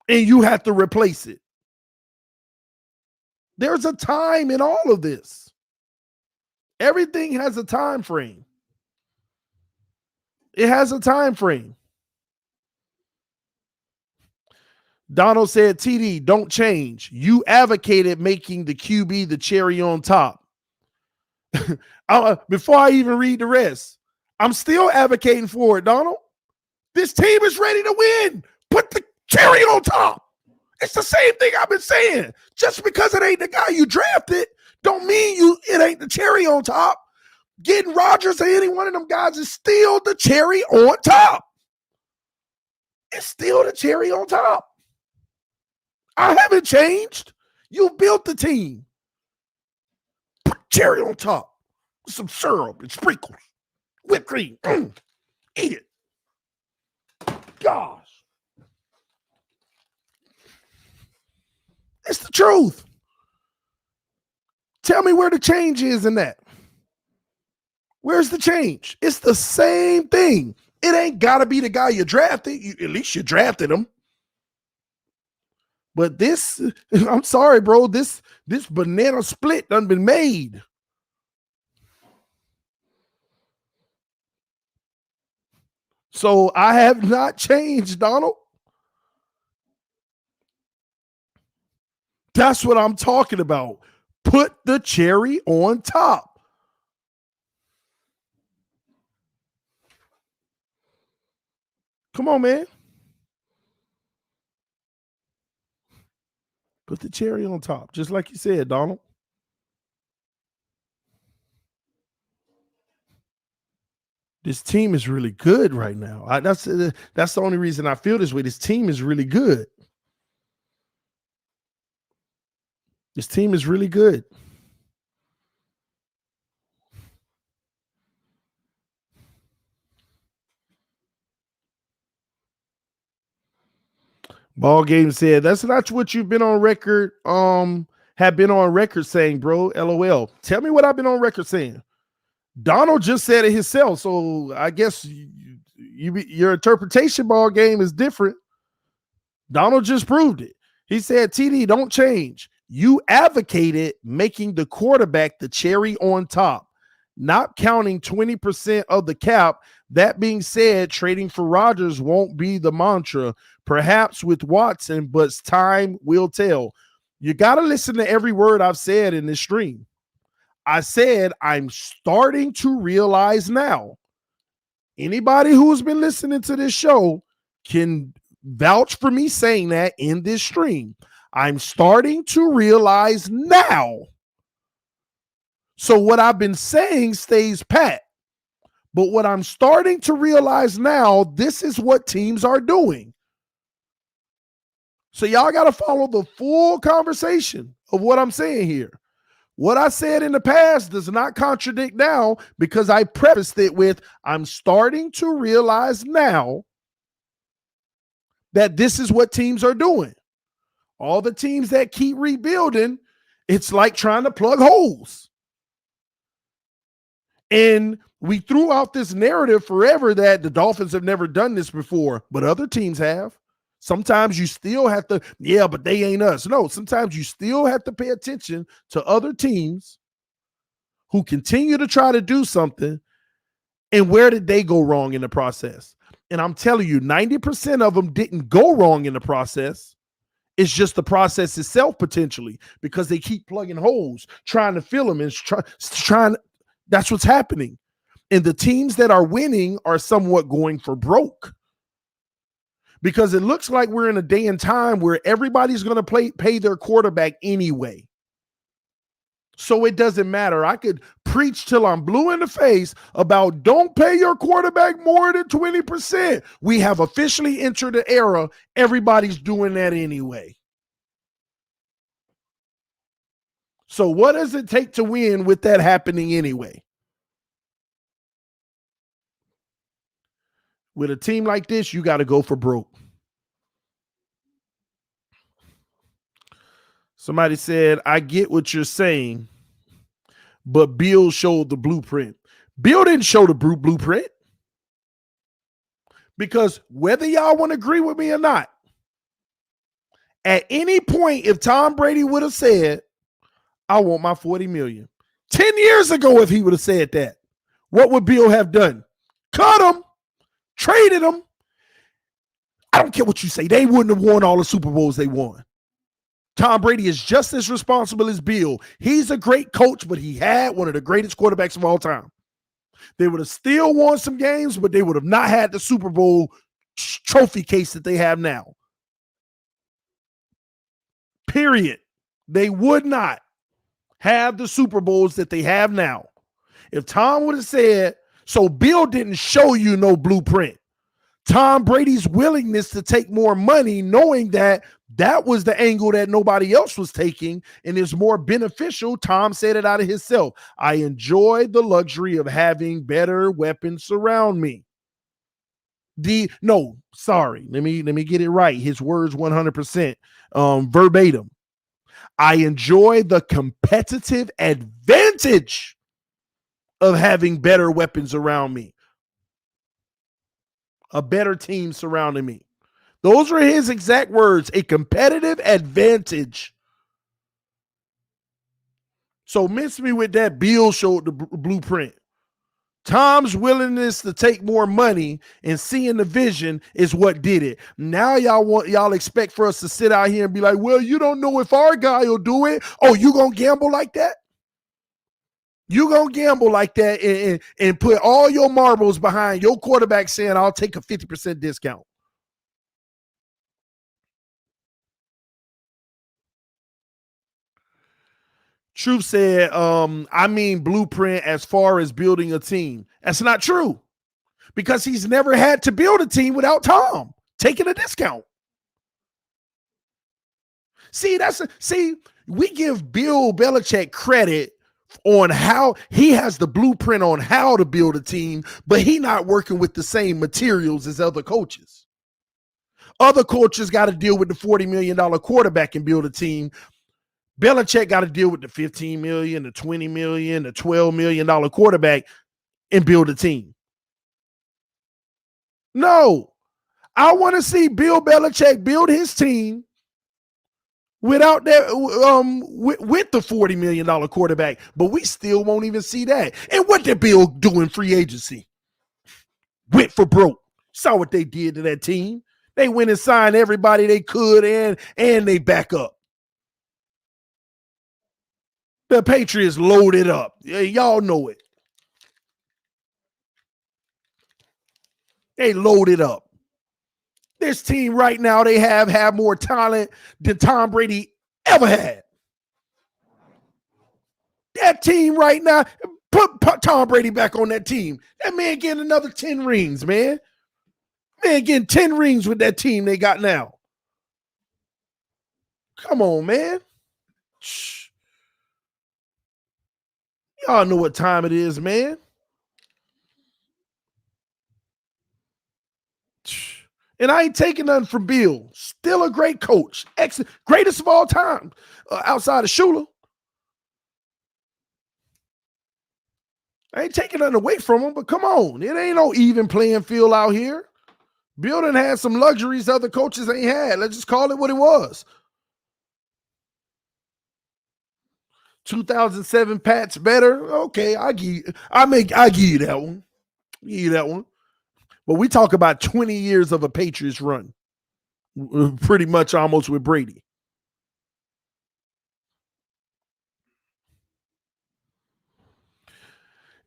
And you have to replace it. There's a time in all of this. Everything has a time frame. It has a time frame. Donald said, TD, don't change. You advocated making the QB the cherry on top. Before I even read the rest, I'm still advocating for it, Donald. This team is ready to win. Put the cherry on top. It's the same thing I've been saying. Just because it ain't the guy you drafted, don't mean it ain't the cherry on top. Getting Rodgers or any one of them guys is still the cherry on top. It's still the cherry on top. I haven't changed. You built the team. Put cherry on top. With some syrup and sprinkles. Whipped cream. Eat it. Gosh. It's the truth. Tell me where the change is in that. Where's the change? It's the same thing. It ain't got to be the guy you drafted. At least you drafted him. But this, I'm sorry, bro, this banana split done been made. So I have not changed, Donald. That's what I'm talking about. Put the cherry on top. Come on, man. Put the cherry on top, just like you said, Donald. This team is really good right now. That's the only reason I feel this way. This team is really good. This team is really good. Ball game said that's not what you've been on record. Have been on record saying, bro. LOL. Tell me what I've been on record saying. Donald just said it himself, so I guess your interpretation, ball game, is different. Donald just proved it. He said, TD, don't change. You advocated making the quarterback the cherry on top, not counting 20% of the cap. That being said, trading for Rodgers won't be the mantra, perhaps with Watson, but time will tell. You got to listen to every word I've said in this stream. I said, I'm starting to realize now. Anybody who's been listening to this show can vouch for me saying that in this stream. I'm starting to realize now. So what I've been saying stays pat. But what I'm starting to realize now, this is what teams are doing. So y'all got to follow the full conversation of what I'm saying here. What I said in the past does not contradict now because I prefaced it with, I'm starting to realize now that this is what teams are doing. All the teams that keep rebuilding, it's like trying to plug holes. And we threw out this narrative forever that the Dolphins have never done this before, but other teams have. Sometimes you still have to, yeah, but they ain't us. No, sometimes you still have to pay attention to other teams who continue to try to do something, and where did they go wrong in the process? And I'm telling you, 90% of them didn't go wrong in the process. It's just the process itself potentially because they keep plugging holes, trying to fill them and trying. That's what's happening. And the teams that are winning are somewhat going for broke. Because it looks like we're in a day and time where everybody's going to pay their quarterback anyway. So it doesn't matter. I could preach till I'm blue in the face about don't pay your quarterback more than 20%. We have officially entered the era. Everybody's doing that anyway. So what does it take to win with that happening anyway? With a team like this, you got to go for broke. Somebody said, I get what you're saying, but Bill showed the blueprint. Bill didn't show the blueprint. Because whether y'all want to agree with me or not, at any point, if Tom Brady would have said, I want my $40 million, 10 years ago, if he would have said that, what would Bill have done? Cut him, traded him. I don't care what you say. They wouldn't have won all the Super Bowls they won. Tom Brady is just as responsible as Bill. He's a great coach, but he had one of the greatest quarterbacks of all time. They would have still won some games, but they would have not had the Super Bowl trophy case that they have now. Period. They would not have the Super Bowls that they have now. If Tom would have said, so Bill didn't show you no blueprint. Tom Brady's willingness to take more money, knowing that that was the angle that nobody else was taking and is more beneficial. Tom said it out of himself. I enjoy the luxury of having better weapons surround me. Let me get it right. His words 100% verbatim. I enjoy the competitive advantage of having better weapons around me. A better team surrounding me. Those are his exact words, a competitive advantage. So miss me with that Bill showed the blueprint. Tom's willingness to take more money and seeing the vision is what did it. Now y'all expect for us to sit out here and be like, well, you don't know if our guy will do it. Oh, you gonna gamble like that? You gonna gamble like that and put all your marbles behind your quarterback saying, I'll take a 50% discount. Truth said, I mean blueprint as far as building a team. That's not true because he's never had to build a team without Tom taking a discount. See, we give Bill Belichick credit on how he has the blueprint on how to build a team, but he not working with the same materials as other coaches. Other coaches got to deal with the $40 million quarterback and build a team. Belichick got to deal with the $15 million, the $20 million, the $12 million quarterback and build a team. No, I want to see Bill Belichick build his team without that, with the $40 million quarterback, but we still won't even see that. And what did Bill do in free agency? Went for broke. Saw what they did to that team. They went and signed everybody they could and they back up. The Patriots loaded up. Y'all know it. They loaded up. This team right now, they have more talent than Tom Brady ever had. That team right now, put Tom Brady back on that team. That man getting another 10 rings, man. Man getting 10 rings with that team they got now. Come on, man. Shh. Y'all know what time it is, man. And I ain't taking nothing from Bill. Still a great coach. Excellent. Greatest of all time outside of Shula. I ain't taking nothing away from him, but come on. It ain't no even playing field out here. Bill done had some luxuries other coaches ain't had. Let's just call it what it was. 2007 Pats better. Okay, I give you that one. Give you that one. But we talk about 20 years of a Patriots run. Pretty much almost with Brady.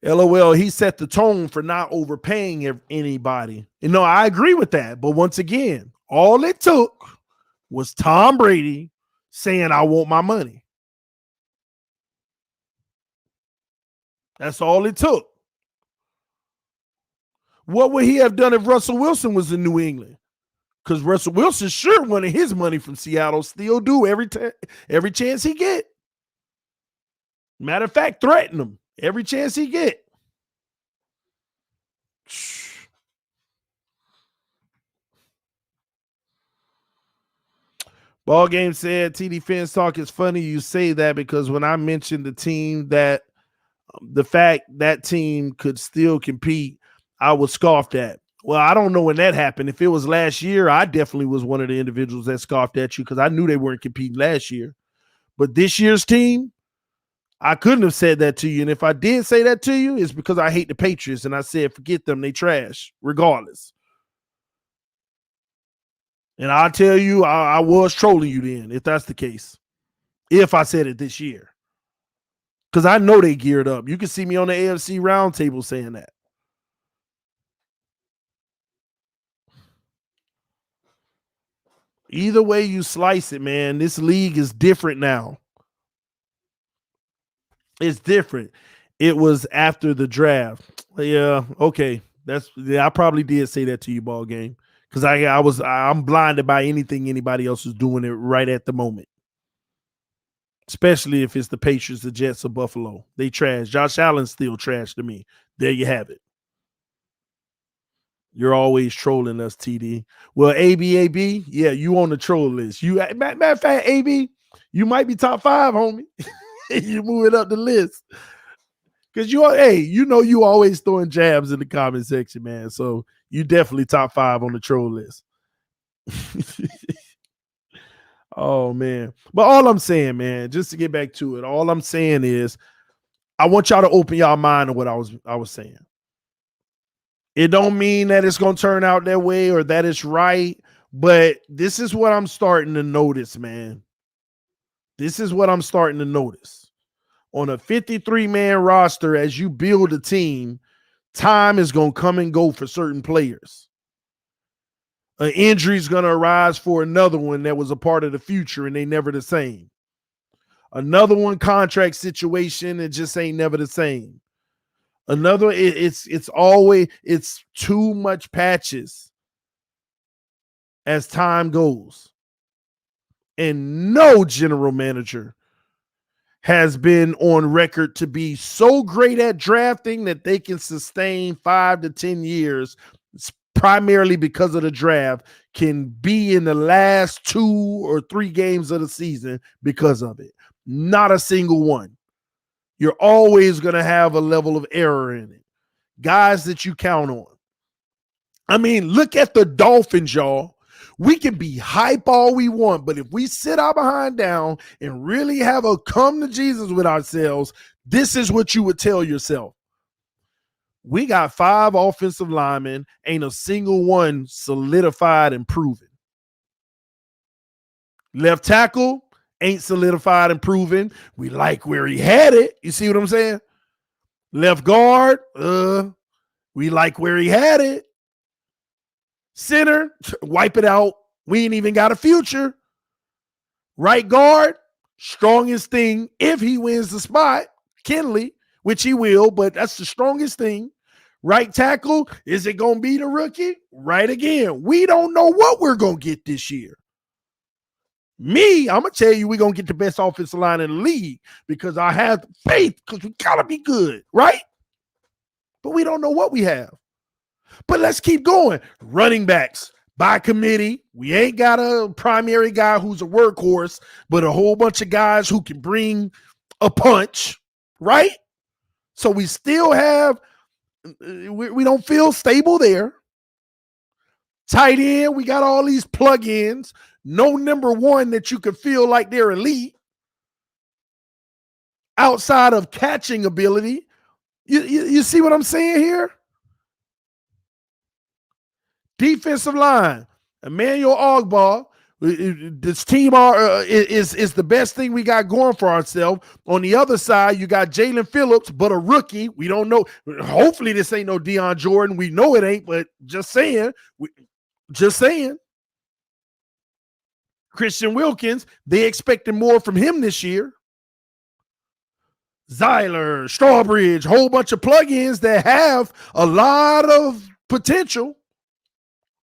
LOL, he set the tone for not overpaying anybody. And no, I agree with that. But once again, all it took was Tom Brady saying, I want my money. That's all it took. What would he have done if Russell Wilson was in New England? Because Russell Wilson sure wanted his money from Seattle, still do every chance he get. Matter of fact, threaten him every chance he get. Ball Game said, TDPHINSTALK, is funny you say that because when I mentioned the team that the fact that team could still compete, I was scoffed at. Well, I don't know when that happened. If it was last year, I definitely was one of the individuals that scoffed at you because I knew they weren't competing last year. But this year's team, I couldn't have said that to you. And if I did say that to you, it's because I hate the Patriots. And I said, forget them. They trash, regardless. And I'll tell you, I was trolling you then, if that's the case. If I said it this year. Because I know they geared up. You can see me on the AFC roundtable saying that. Either way you slice it, man, this league is different now. It's different. It was after the draft. Yeah, okay. I probably did say that to you, Ball Game. Because I'm blinded by anything anybody else is doing it right at the moment. Especially if it's the Patriots, the Jets, or Buffalo. They trash. Josh Allen's still trash to me. There you have it. You're always trolling us, TD. Well, AB, yeah, you on the troll list. Matter of fact, AB, you might be top 5, homie. You moving up the list. Because you always throwing jabs in the comment section, man. So you definitely top 5 on the troll list. Oh, man. But all I'm saying, man, just to get back to it, all I'm saying is I want y'all to open y'all mind to what I was saying. It don't mean that it's going to turn out that way or that it's right, but this is what I'm starting to notice, man. This is what I'm starting to notice. On a 53-man roster, as you build a team, time is going to come and go for certain players. An injury is going to arise for another one that was a part of the future, and they never the same. Another one, contract situation, it just ain't never the same. Another, it's always, it's too much patches as time goes. And no general manager has been on record to be so great at drafting that they can sustain 5 to 10 years, primarily because of the draft, can be in the last 2 or 3 games of the season because of it. Not a single one. You're always going to have a level of error in it. Guys that you count on. I mean, look at the Dolphins, y'all. We can be hype all we want, but if we sit our behind down and really have a come to Jesus with ourselves, this is what you would tell yourself. We got 5 offensive linemen, ain't a single one solidified and proven. Left tackle, ain't solidified and proven. We like where he had it. You see what I'm saying? Left guard, we like where he had it. Center, wipe it out. We ain't even got a future. Right guard, strongest thing if he wins the spot, Kinley, which he will, but that's the strongest thing. Right tackle, is it going to be the rookie? Right again. We don't know what we're going to get this year. Me, I'm going to tell you we're going to get the best offensive line in the league because I have faith because we got to be good, right? But we don't know what we have. But let's keep going. Running backs by committee. We ain't got a primary guy who's a workhorse, but a whole bunch of guys who can bring a punch, right? So we still have, we don't feel stable there. Tight end, we got all these plug-ins. No number one that you can feel like they're elite. Outside of catching ability. You see what I'm saying here? Defensive line, Emmanuel Ogbah. This team is the best thing we got going for ourselves. On the other side, you got Jalen Phillips, but a rookie. We don't know. Hopefully, this ain't no Deion Jordan. We know it ain't, but just saying. Just saying. Christian Wilkins, they expected more from him this year. Zyler, Strawbridge, whole bunch of plug-ins that have a lot of potential,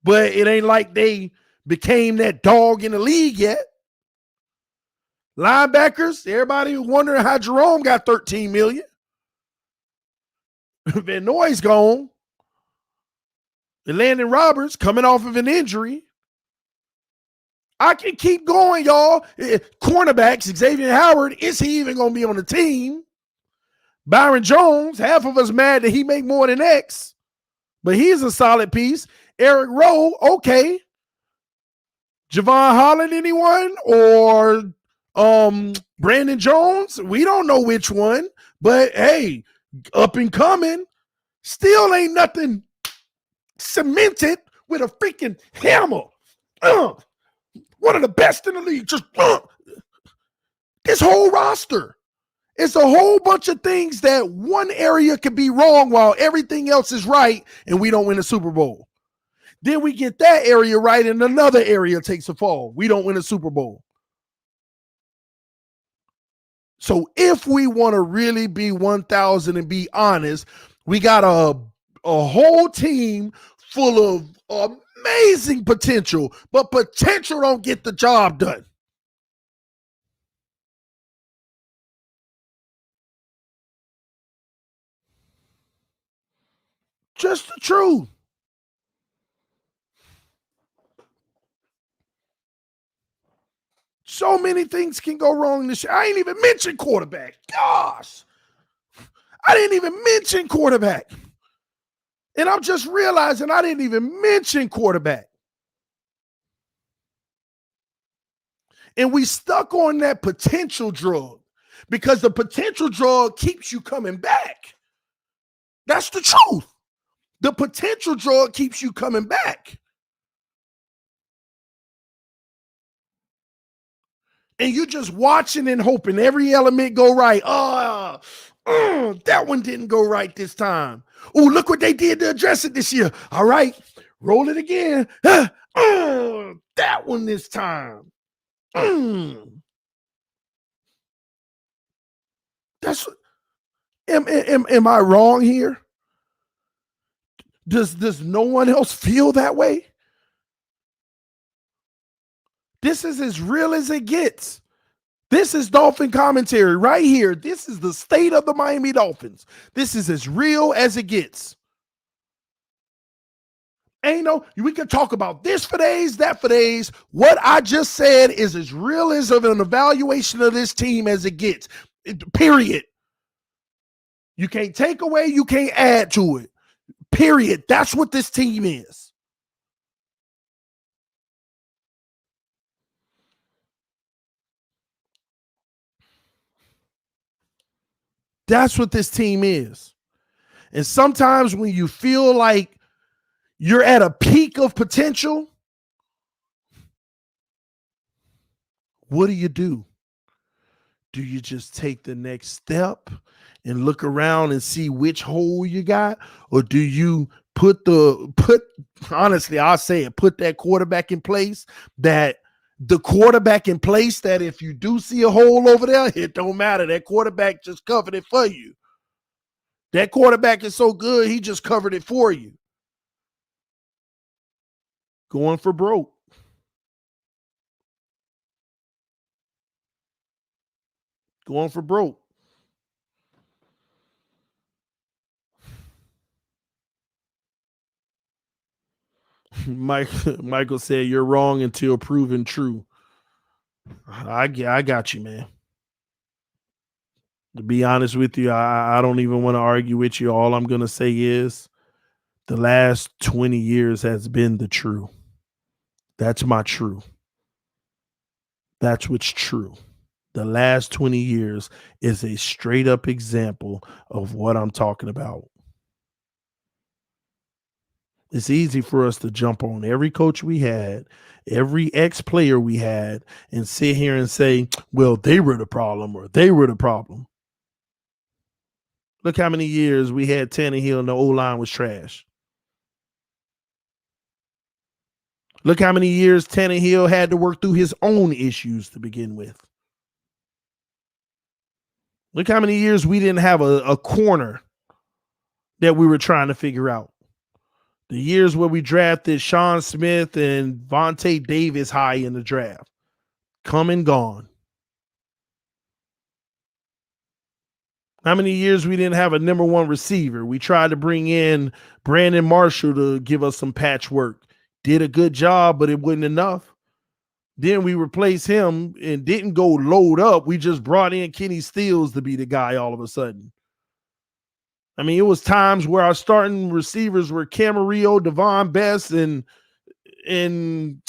but it ain't like they became that dog in the league yet. Linebackers, everybody wondering how Jerome got $13 million. Van Noy's gone. And Landon Roberts coming off of an injury. I can keep going, y'all. Cornerbacks, Xavier Howard, is he even going to be on the team? Byron Jones, half of us mad that he make more than X, but he's a solid piece. Eric Rowe, okay. Javon Holland, anyone? Or Brandon Jones? We don't know which one, but hey, up and coming. Still ain't nothing cemented with a freaking hammer. One of the best in the league. Just this whole roster. It's a whole bunch of things that one area could be wrong while everything else is right, and we don't win a Super Bowl. Then we get that area right, and another area takes a fall. We don't win a Super Bowl. So if we want to really be 1,000 and be honest, we got a whole team full of amazing potential, but potential don't get the job done. Just the truth. So many things can go wrong this year. I ain't even mentioned quarterback. Gosh. I didn't even mention quarterback. And I'm just realizing I didn't even mention quarterback. And we stuck on that potential drug because the potential drug keeps you coming back. That's the truth. The potential drug keeps you coming back. And you're just watching and hoping every element go right. That one didn't go right this time. Oh, look what they did to address it this year. All right, roll it again. That one this time. That's am I wrong here? Does no one else feel that way? This is as real as it gets. This is Dolphin commentary right here. This is the state of the Miami Dolphins. This is as real as it gets. Ain't no, we can talk about this for days, that for days. What I just said is as real as of an evaluation of this team as it gets. Period. You can't take away, you can't add to it. Period. That's what this team is. That's what this team is. And sometimes when you feel like you're at a peak of potential, what do? Do you just take the next step and look around and see which hole you got? Or do you honestly, I'll say it, put that quarterback in place that if you do see a hole over there, it don't matter. That quarterback just covered it for you. That quarterback is so good, he just covered it for you. Going for broke. Going for broke. Michael said you're wrong until proven true. I got you, man. To be honest with you, I don't even want to argue with you. All I'm going to say is the last 20 years has been the true. That's my true. That's what's true. The last 20 years is a straight up example of what I'm talking about. It's easy for us to jump on every coach we had, every ex-player we had, and sit here and say, well, they were the problem or they were the problem. Look how many years we had Tannehill and the O-line was trash. Look how many years Tannehill had to work through his own issues to begin with. Look how many years we didn't have a corner that we were trying to figure out. The years where we drafted Sean Smith and Vontae Davis high in the draft. Come and gone. How many years we didn't have a number one receiver? We tried to bring in Brandon Marshall to give us some patchwork. Did a good job, but it wasn't enough. Then we replaced him and didn't go load up. We just brought in Kenny Stills to be the guy all of a sudden. I mean, it was times where our starting receivers were Camarillo, Devon Best, and the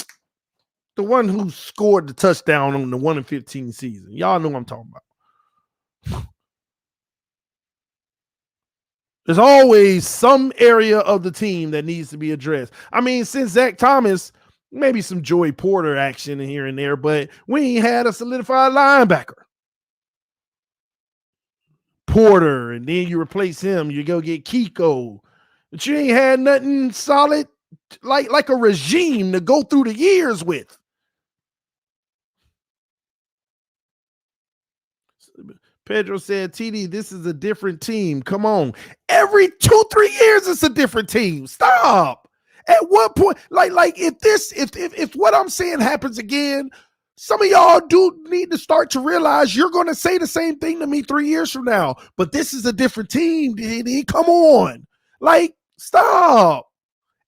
one who scored the touchdown on the 1-15 season. Y'all know what I'm talking about. There's always some area of the team that needs to be addressed. I mean, since Zach Thomas, maybe some Joey Porter action here and there, but we ain't had a solidified linebacker. Porter, and then you replace him, you go get Kiko. But you ain't had nothing solid like a regime to go through the years with. Pedro said, TD, this is a different team. Come on. Every 2-3 years, it's a different team. Stop. At what point, like if what I'm saying happens again, some of y'all do need to start to realize you're going to say the same thing to me 3 years from now. But this is a different team, DD. Come on. Like, stop.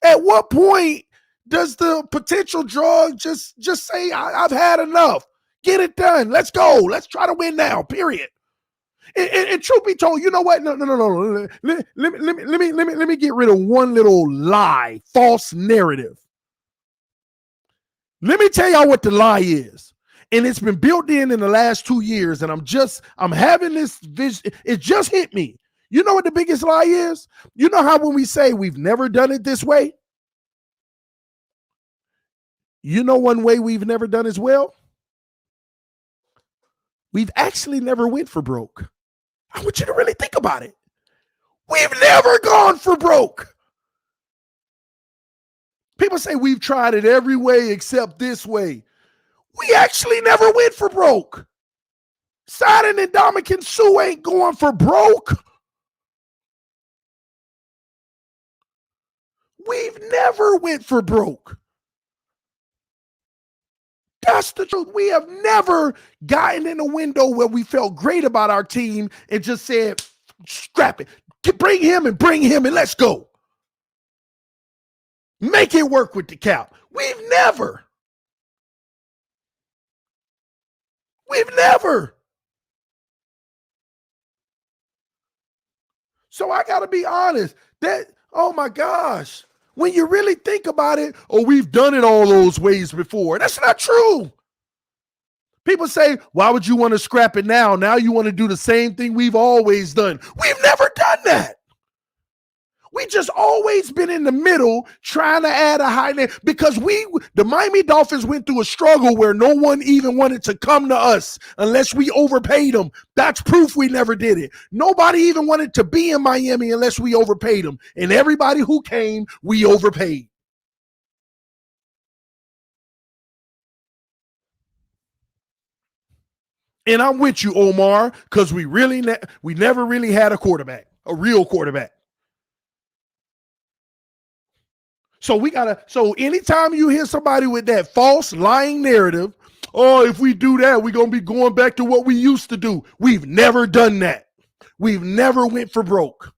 At what point does the potential drug just say, I've had enough? Get it done. Let's go. Let's try to win now, period. And truth be told, you know what? No. Let me get rid of one little lie, false narrative. Let me tell y'all what the lie is. And it's been built in the last 2 years. And I'm having this vision. It just hit me. You know what the biggest lie is? You know how when we say we've never done it this way? You know one way we've never done as well? We've actually never went for broke. I want you to really think about it. We've never gone for broke. People say we've tried it every way except this way. We actually never went for broke. Sidon and Dominican Sue ain't going for broke. We've never went for broke. That's the truth. We have never gotten in a window where we felt great about our team and just said, scrap it. Bring him and let's go. Make it work with the cap. We've never. So I got to be honest. That, oh my gosh. When you really think about it, oh, we've done it all those ways before. That's not true. People say, why would you want to scrap it now? Now you want to do the same thing we've always done. We've never done that. We just always been in the middle trying to add a high name because the Miami Dolphins went through a struggle where no one even wanted to come to us unless we overpaid them. That's proof we never did it. Nobody even wanted to be in Miami unless we overpaid them. And everybody who came, we overpaid. And I'm with you, Omar, because we never really had a quarterback, a real quarterback. So anytime you hear somebody with that false lying narrative, oh, if we do that, we're going to be going back to what we used to do. We've never done that. We've never went for broke.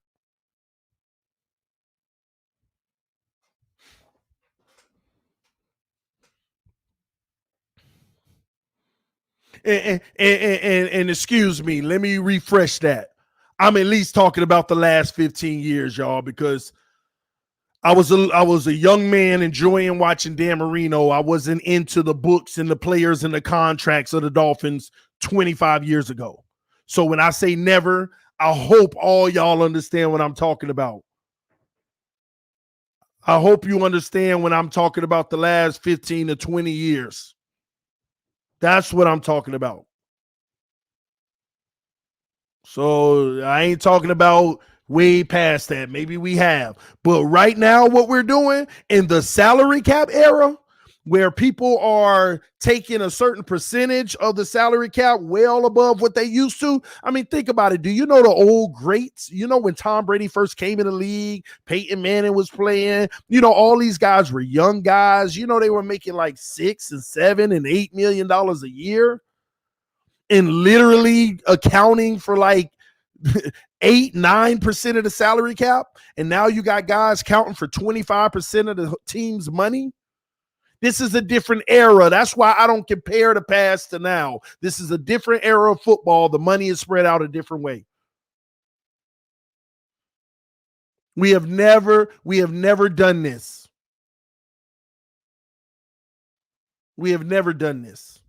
And excuse me, let me refresh that. I'm at least talking about the last 15 years, y'all, because I was a young man enjoying watching Dan Marino. I wasn't into the books and the players and the contracts of the Dolphins 25 years ago. So when I say never, I hope all y'all understand what I'm talking about. I hope you understand when I'm talking about the last 15 to 20 years. That's what I'm talking about. So I ain't talking about way past that. Maybe we have. But right now, what we're doing in the salary cap era, where people are taking a certain percentage of the salary cap well above what they used to. I mean, think about it. Do you know the old greats? You know, when Tom Brady first came in the league, Peyton Manning was playing, you know, all these guys were young guys. You know, they were making like $6 and $7 and $8 million a year and literally accounting for like 8-9% of the salary cap. And now you got guys counting for 25% of the team's money. This is a different era. That's why I don't compare the past to now. This is a different era of football. The money is spread out a different way. We have never done this. We have never done this.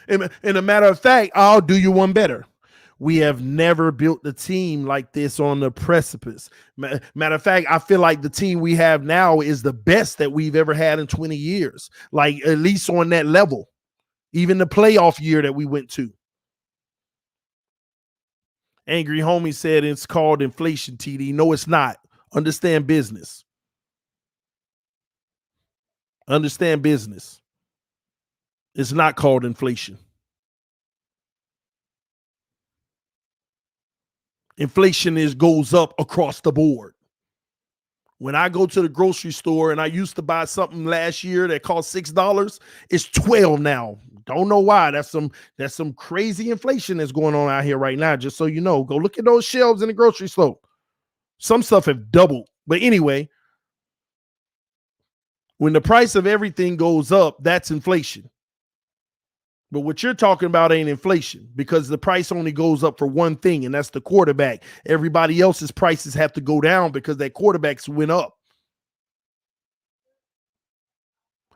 And a matter of fact, I'll do you one better. We have never built the team like this on the precipice. Matter of fact, I feel like the team we have now is the best that we've ever had in 20 years, like at least on that level, even the playoff year that we went to. Angry Homie said it's called inflation, TD. No, it's not. Understand business. Understand business. It's not called inflation. Inflation goes up across the board. When I go to the grocery store and I used to buy something last year that cost $6, it's $12 now. Don't know why. That's some crazy inflation that's going on out here right now. Just so you know, go look at those shelves in the grocery store. Some stuff have doubled. But anyway, when the price of everything goes up, that's inflation. But what you're talking about ain't inflation because the price only goes up for one thing, and that's the quarterback. Everybody else's prices have to go down because their quarterbacks went up.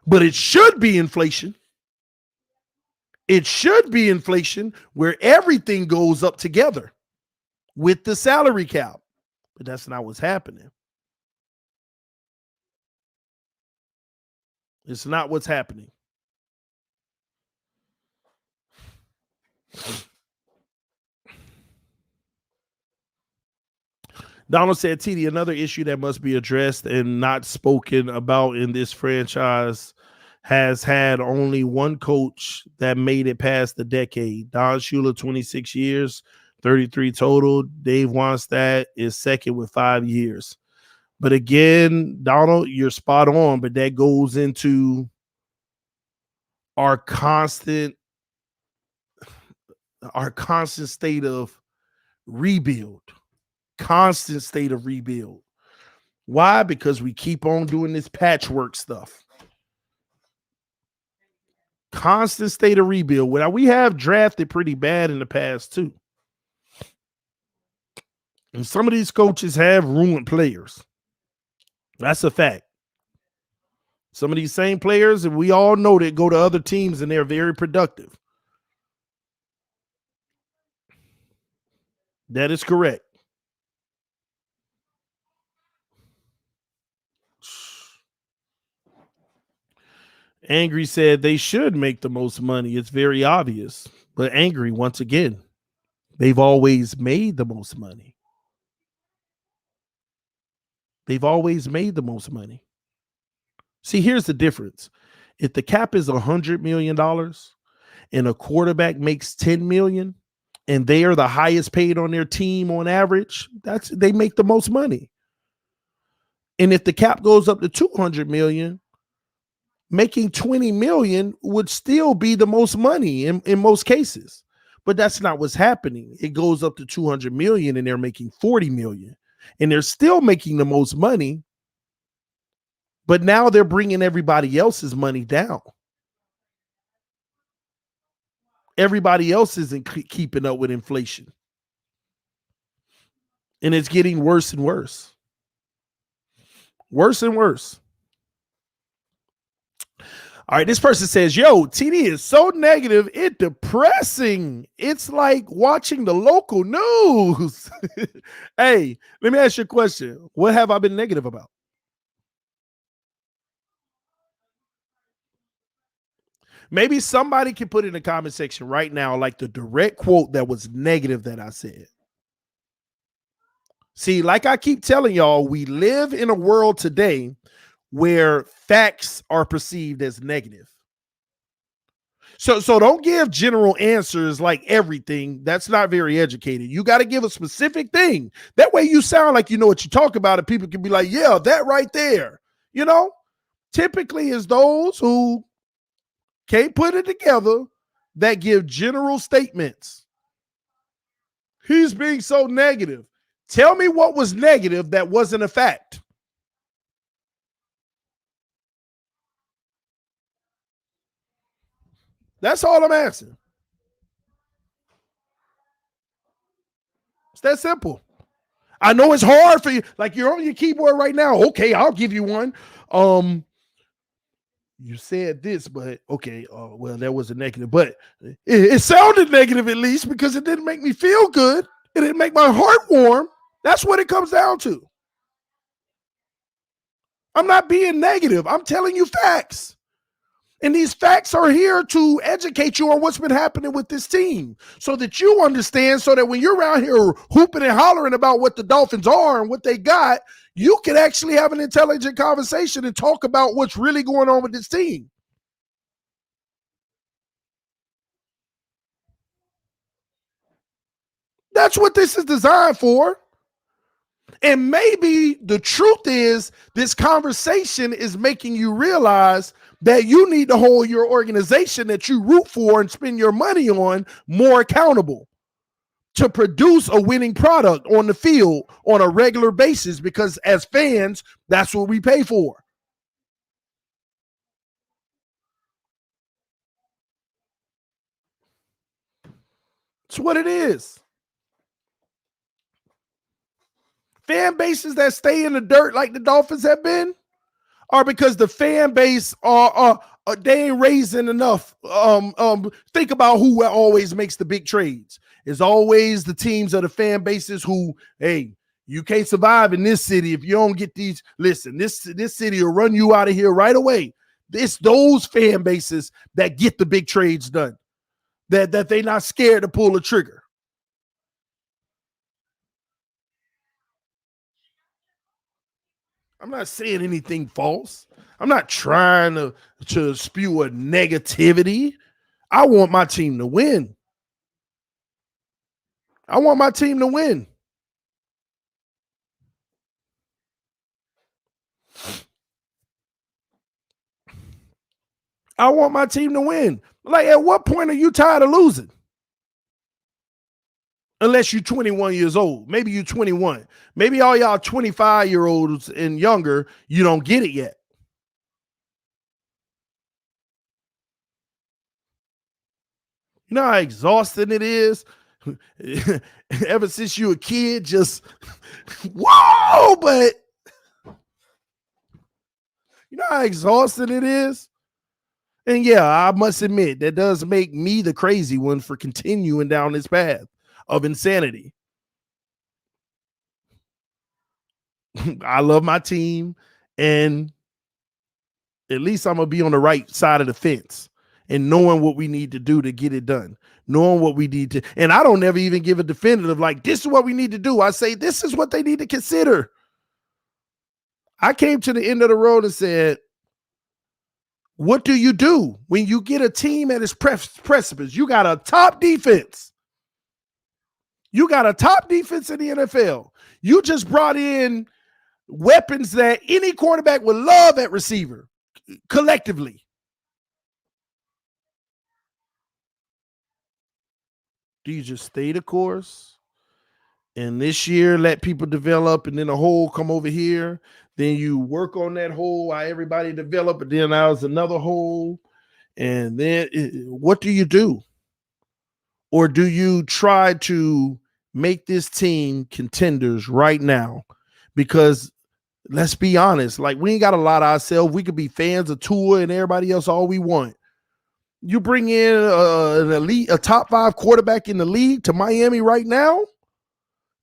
But it should be inflation. It should be inflation where everything goes up together. with the salary cap. But that's not what's happening. It's not what's happening. Donald said, TD, another issue that must be addressed and not spoken about in this franchise has had only one coach that made it past the decade. Don Shula, 26 years, 33 total. Dave Wannstedt is second with 5 years. But again, Donald, you're spot on, but that goes into our constant state of rebuild. Constant state of rebuild. Why? Because we keep on doing this patchwork stuff. Constant state of rebuild. Well, we have drafted pretty bad in the past too. And some of these coaches have ruined players. That's a fact. Some of these same players, and we all know that, go to other teams and they're very productive. That is correct. Angry said they should make the most money. It's very obvious. But Angry, once again, they've always made the most money. They've always made the most money. See, here's the difference. If the cap is $100 million and a quarterback makes $10 million and they are the highest paid on their team on average, they make the most money. And if the cap goes up to $200 million, making $20 million would still be the most money in most cases. But that's not what's happening. It goes up to $200 million and they're making $40 million. And they're still making the most money. But now they're bringing everybody else's money down. Everybody else isn't keeping up with inflation. And it's getting worse and worse. Worse and worse. All right, this person says, yo, TD is so negative, it's depressing. It's like watching the local news. Hey, let me ask you a question. What have I been negative about? Maybe somebody can put in the comment section right now, like the direct quote that was negative that I said. See, like I keep telling y'all, we live in a world today where facts are perceived as negative. So don't give general answers like everything. That's not very educated. You got to give a specific thing. That way you sound like you know what you talk about, and people can be like, yeah, that right there. You know, typically it's those who can't put it together that give general statements. He's being so negative. Tell me what was negative that wasn't a fact. That's all I'm asking. It's that simple. I know it's hard for you. Like, you're on your keyboard right now. Okay, I'll give you one. You said this, but okay, well, that was a negative, but it sounded negative at least because it didn't make me feel good. It didn't make my heart warm. That's what it comes down to. I'm not being negative. I'm telling you facts. And these facts are here to educate you on what's been happening with this team so that you understand, so that when you're around here hooping and hollering about what the Dolphins are and what they got, you can actually have an intelligent conversation and talk about what's really going on with this team. That's what this is designed for. And maybe the truth is this conversation is making you realize that you need to hold your organization that you root for and spend your money on more accountable to produce a winning product on the field on a regular basis, because as fans, that's what we pay for. It's what it is. Fan bases that stay in the dirt like the Dolphins have been are because the fan base they ain't raising enough. Think about who always makes the big trades. It's always the teams or the fan bases who, hey, you can't survive in this city if you don't get these. Listen, this city will run you out of here right away. It's those fan bases that get the big trades done. That they're not scared to pull the trigger. I'm not saying anything false. I'm not trying to spew a negativity. I want my team to win. I want my team to win. I want my team to win. Like, at what point are you tired of losing? Unless you're 21 years old. Maybe you're 21. Maybe all y'all 25-year-olds and younger, you don't get it yet. You know how exhausting it is? Ever since you a kid, just whoa, but you know how exhausting it is? And yeah, I must admit, that does make me the crazy one for continuing down this path of insanity. I love my team, and at least I'm going to be on the right side of the fence and knowing what we need to do to get it done, knowing what we need to. And I don't ever even give a definitive, like, this is what we need to do. I say, this is what they need to consider. I came to the end of the road and said, what do you do when you get a team at its precipice? You got a top defense. You got a top defense in the NFL. You just brought in weapons that any quarterback would love at receiver collectively. Do you just stay the course and this year let people develop and then a hole come over here? Then you work on that hole while everybody develop, and then there's another hole. And then what do you do? Or do you try to make this team contenders right now? Because let's be honest, like, we ain't got a lot of ourselves. We could be fans of Tua and everybody else all we want. You bring in an elite, a top 5 quarterback in the league to Miami right now?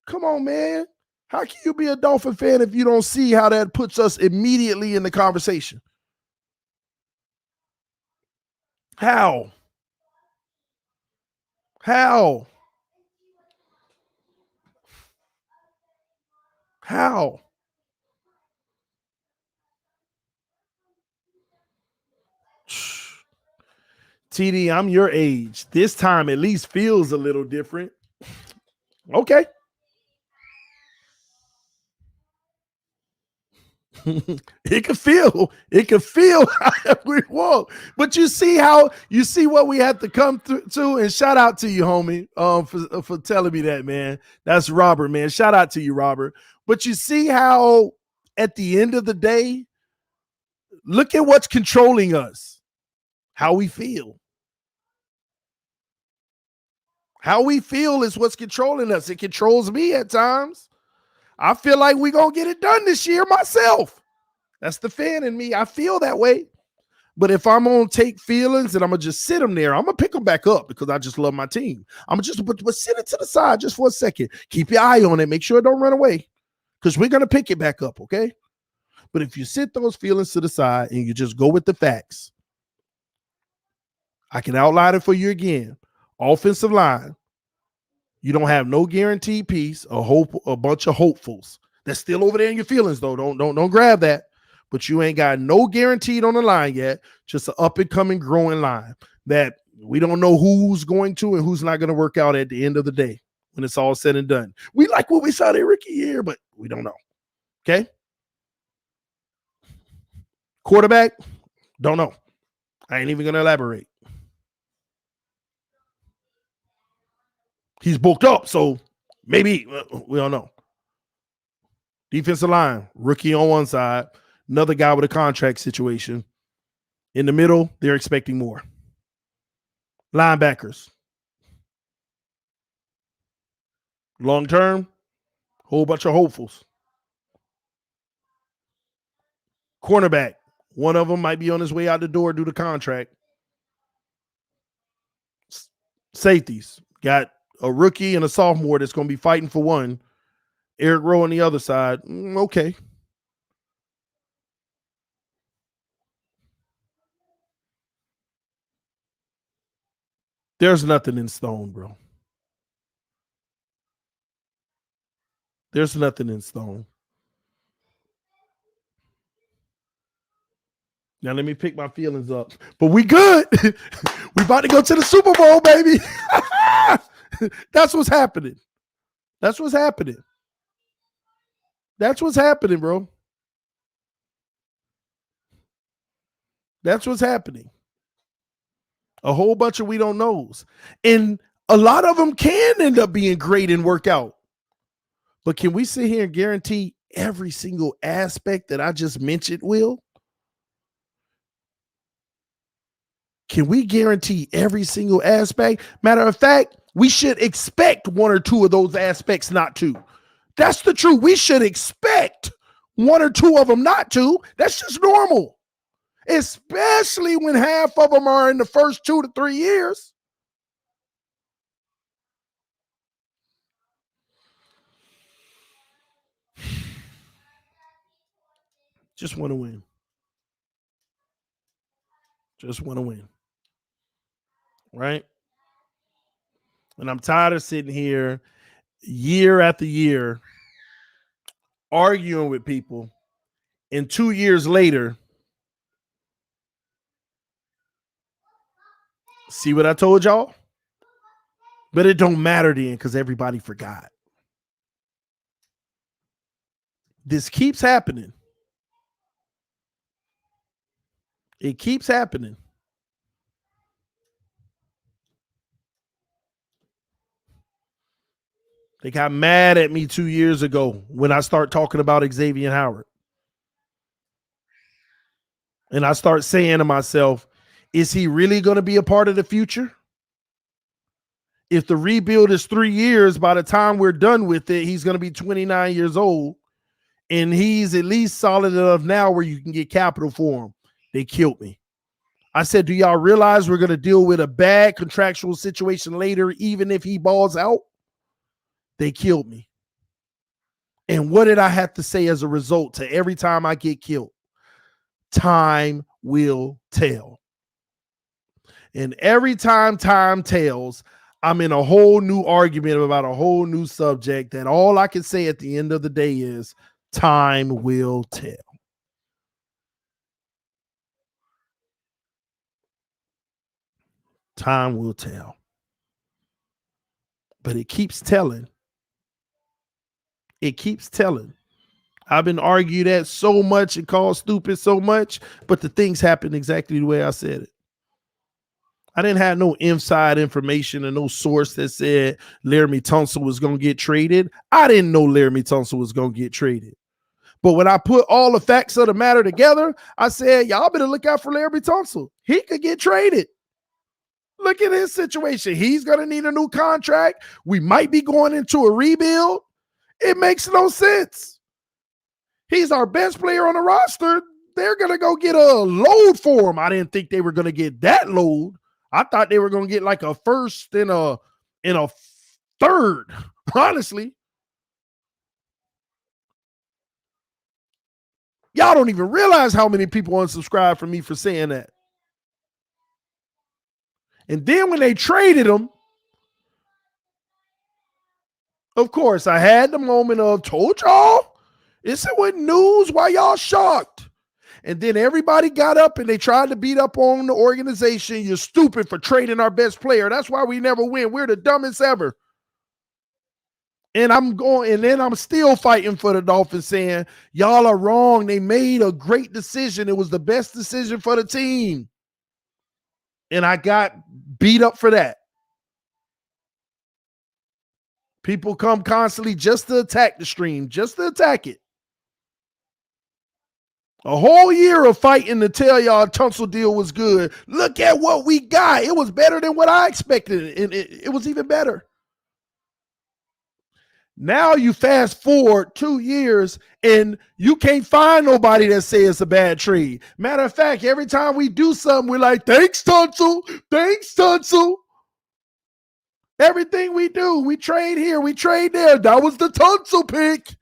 Come on, man. How can you be a Dolphin fan if you don't see how that puts us immediately in the conversation? How? How? How? TD, I'm your age. This time at least feels a little different. Okay. It could feel how we walk. But you see what we have to come through to. And shout out to you, homie, for telling me that, man. That's Robert, man. Shout out to you, Robert. But you see how at the end of the day, look at what's controlling us. How we feel. How we feel is what's controlling us. It controls me at times. I feel like we're going to get it done this year myself. That's the fan in me. I feel that way. But if I'm going to take feelings and I'm going to just sit them there, I'm going to pick them back up because I just love my team. I'm just but sit it to the side just for a second. Keep your eye on it. Make sure it don't run away because we're going to pick it back up, okay? But if you sit those feelings to the side and you just go with the facts, I can outline it for you again. Offensive line, you don't have no guaranteed piece, a bunch of hopefuls. That's still over there in your feelings, though. Don't grab that. But you ain't got no guaranteed on the line yet. Just an up and coming, growing line that we don't know who's going to and who's not going to work out at the end of the day when it's all said and done. We like what we saw their rookie year, but we don't know. Okay. Quarterback, don't know. I ain't even going to elaborate. He's booked up, so maybe we don't know. Defensive line, rookie on one side, another guy with a contract situation. In the middle, they're expecting more. Linebackers. Long term, whole bunch of hopefuls. Cornerback, one of them might be on his way out the door due to contract. Safeties, got a rookie and a sophomore that's going to be fighting for one. Eric Rowe on the other side. Okay. There's nothing in stone, bro. There's nothing in stone. Now let me pick my feelings up. But we good. We about to go to the Super Bowl, baby. That's what's happening. That's what's happening. That's what's happening, bro. That's what's happening. A whole bunch of we don't knows. And a lot of them can end up being great and work out. But can we sit here and guarantee every single aspect that I just mentioned will? Can we guarantee every single aspect? Matter of fact, we should expect one or two of those aspects not to. That's the truth. We should expect one or two of them not to. That's just normal, especially when half of them are in the first 2 to 3 years. Just want to win. Just want to win. Right? And I'm tired of sitting here year after year arguing with people, and 2 years later, see what I told y'all? But it don't matter then because everybody forgot. This keeps happening. It keeps happening. They got mad at me 2 years ago when I start talking about Xavier Howard. And I start saying to myself, is he really going to be a part of the future? If the rebuild is 3 years, by the time we're done with it, he's going to be 29 years old. And he's at least solid enough now where you can get capital for him. They killed me. I said, do y'all realize we're going to deal with a bad contractual situation later, even if he balls out? They killed me. And what did I have to say as a result to every time I get killed? Time will tell. And every time time tells, I'm in a whole new argument about a whole new subject that all I can say at the end of the day is time will tell. Time will tell. But it keeps telling. It keeps telling. I've been argued at so much and called stupid so much, but the things happened exactly the way I said it. I didn't have no inside information and no source that said Laramie Tunsil was going to get traded. I didn't know Laramie Tunsil was going to get traded. But when I put all the facts of the matter together, I said, y'all better look out for Laramie Tunsil. He could get traded. Look at his situation. He's going to need a new contract. We might be going into a rebuild. It makes no sense. He's our best player on the roster. They're going to go get a load for him. I didn't think they were going to get that load. I thought they were going to get like a first and a third, honestly. Y'all don't even realize how many people unsubscribed from me for saying that. And then when they traded him, of course, I had the moment of told y'all. This wasn't news. Why y'all shocked? And then everybody got up and they tried to beat up on the organization. You're stupid for trading our best player. That's why we never win. We're the dumbest ever. And I'm still fighting for the Dolphins saying, y'all are wrong. They made a great decision. It was the best decision for the team. And I got beat up for that. People come constantly just to attack the stream, just to attack it. A whole year of fighting to tell y'all Tunsil deal was good. Look at what we got. It was better than what I expected. And it was even better. Now you fast forward 2 years and you can't find nobody that says it's a bad trade. Matter of fact, every time we do something, we're like, thanks, Tunsil. Thanks, Tunsil. Everything we do, we trade here, we trade there. That was the Tunsil pick.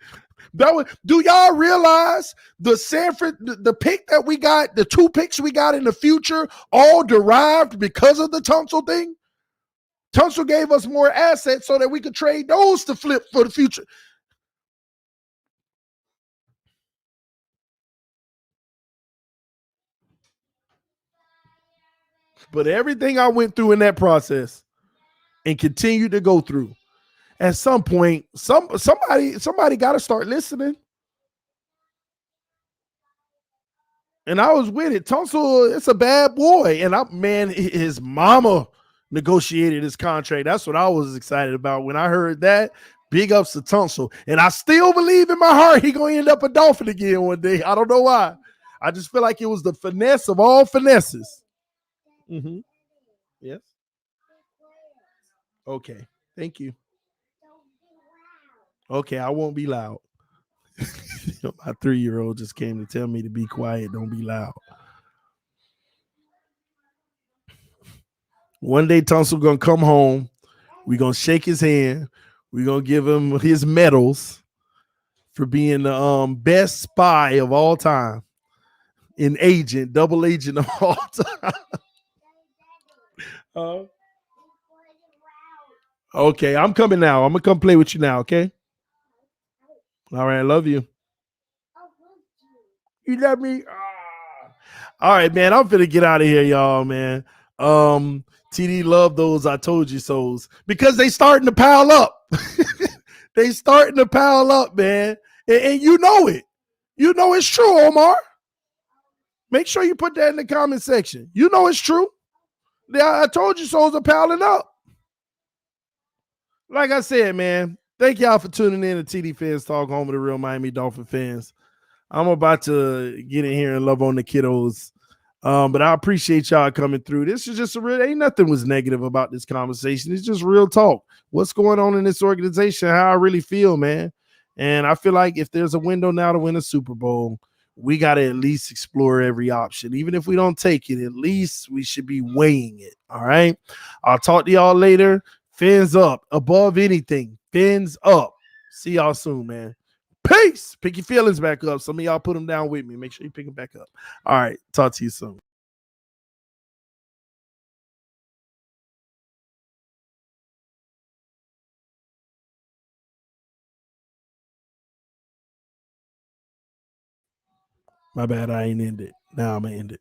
Do y'all realize the pick that we got, the 2 picks we got in the future, all derived because of the Tunsil thing? Tunsil gave us more assets so that we could trade those to flip for the future. But everything I went through in that process and continue to go through, at some point, somebody got to start listening. And I was with it. Tunsil, it's a bad boy. And his mama negotiated his contract. That's what I was excited about. When I heard that, big ups to Tunsil. And I still believe in my heart he gonna end up a Dolphin again one day. I don't know why. I just feel like it was the finesse of all finesses. Mm-hmm. Yes. Okay. Thank you. Okay, I won't be loud. My 3-year-old just came to tell me to be quiet. Don't be loud. One day, Tunsil gonna come home. We're gonna shake his hand. We're gonna give him his medals for being the best spy of all time, an agent, double agent of all time. Okay, I'm coming now. I'm gonna come play with you now. Okay. All right, I love you. You love me. All right, man. I'm finna get out of here, y'all, man. TD love those I told you so's because they starting to pile up. They starting to pile up, man. And you know it. You know it's true, Omar. Make sure you put that in the comment section. You know it's true. I told you so's are piling up. Like I said, man, thank y'all for tuning in to TD Fans Talk, home of the real Miami Dolphin fans. I'm about to get in here and love on the kiddos. But I appreciate y'all coming through. This is just ain't nothing was negative about this conversation. It's just real talk. What's going on in this organization, how I really feel, man. And I feel like if there's a window now to win a Super Bowl, we got to at least explore every option. Even if we don't take it, at least we should be weighing it. All right. I'll talk to y'all later. Fins up above anything. Fins up. See y'all soon, man. Peace. Pick your feelings back up. Some of y'all put them down with me. Make sure you pick them back up. All right. Talk to you soon. My bad. I ain't end it. Now I'm going to end it.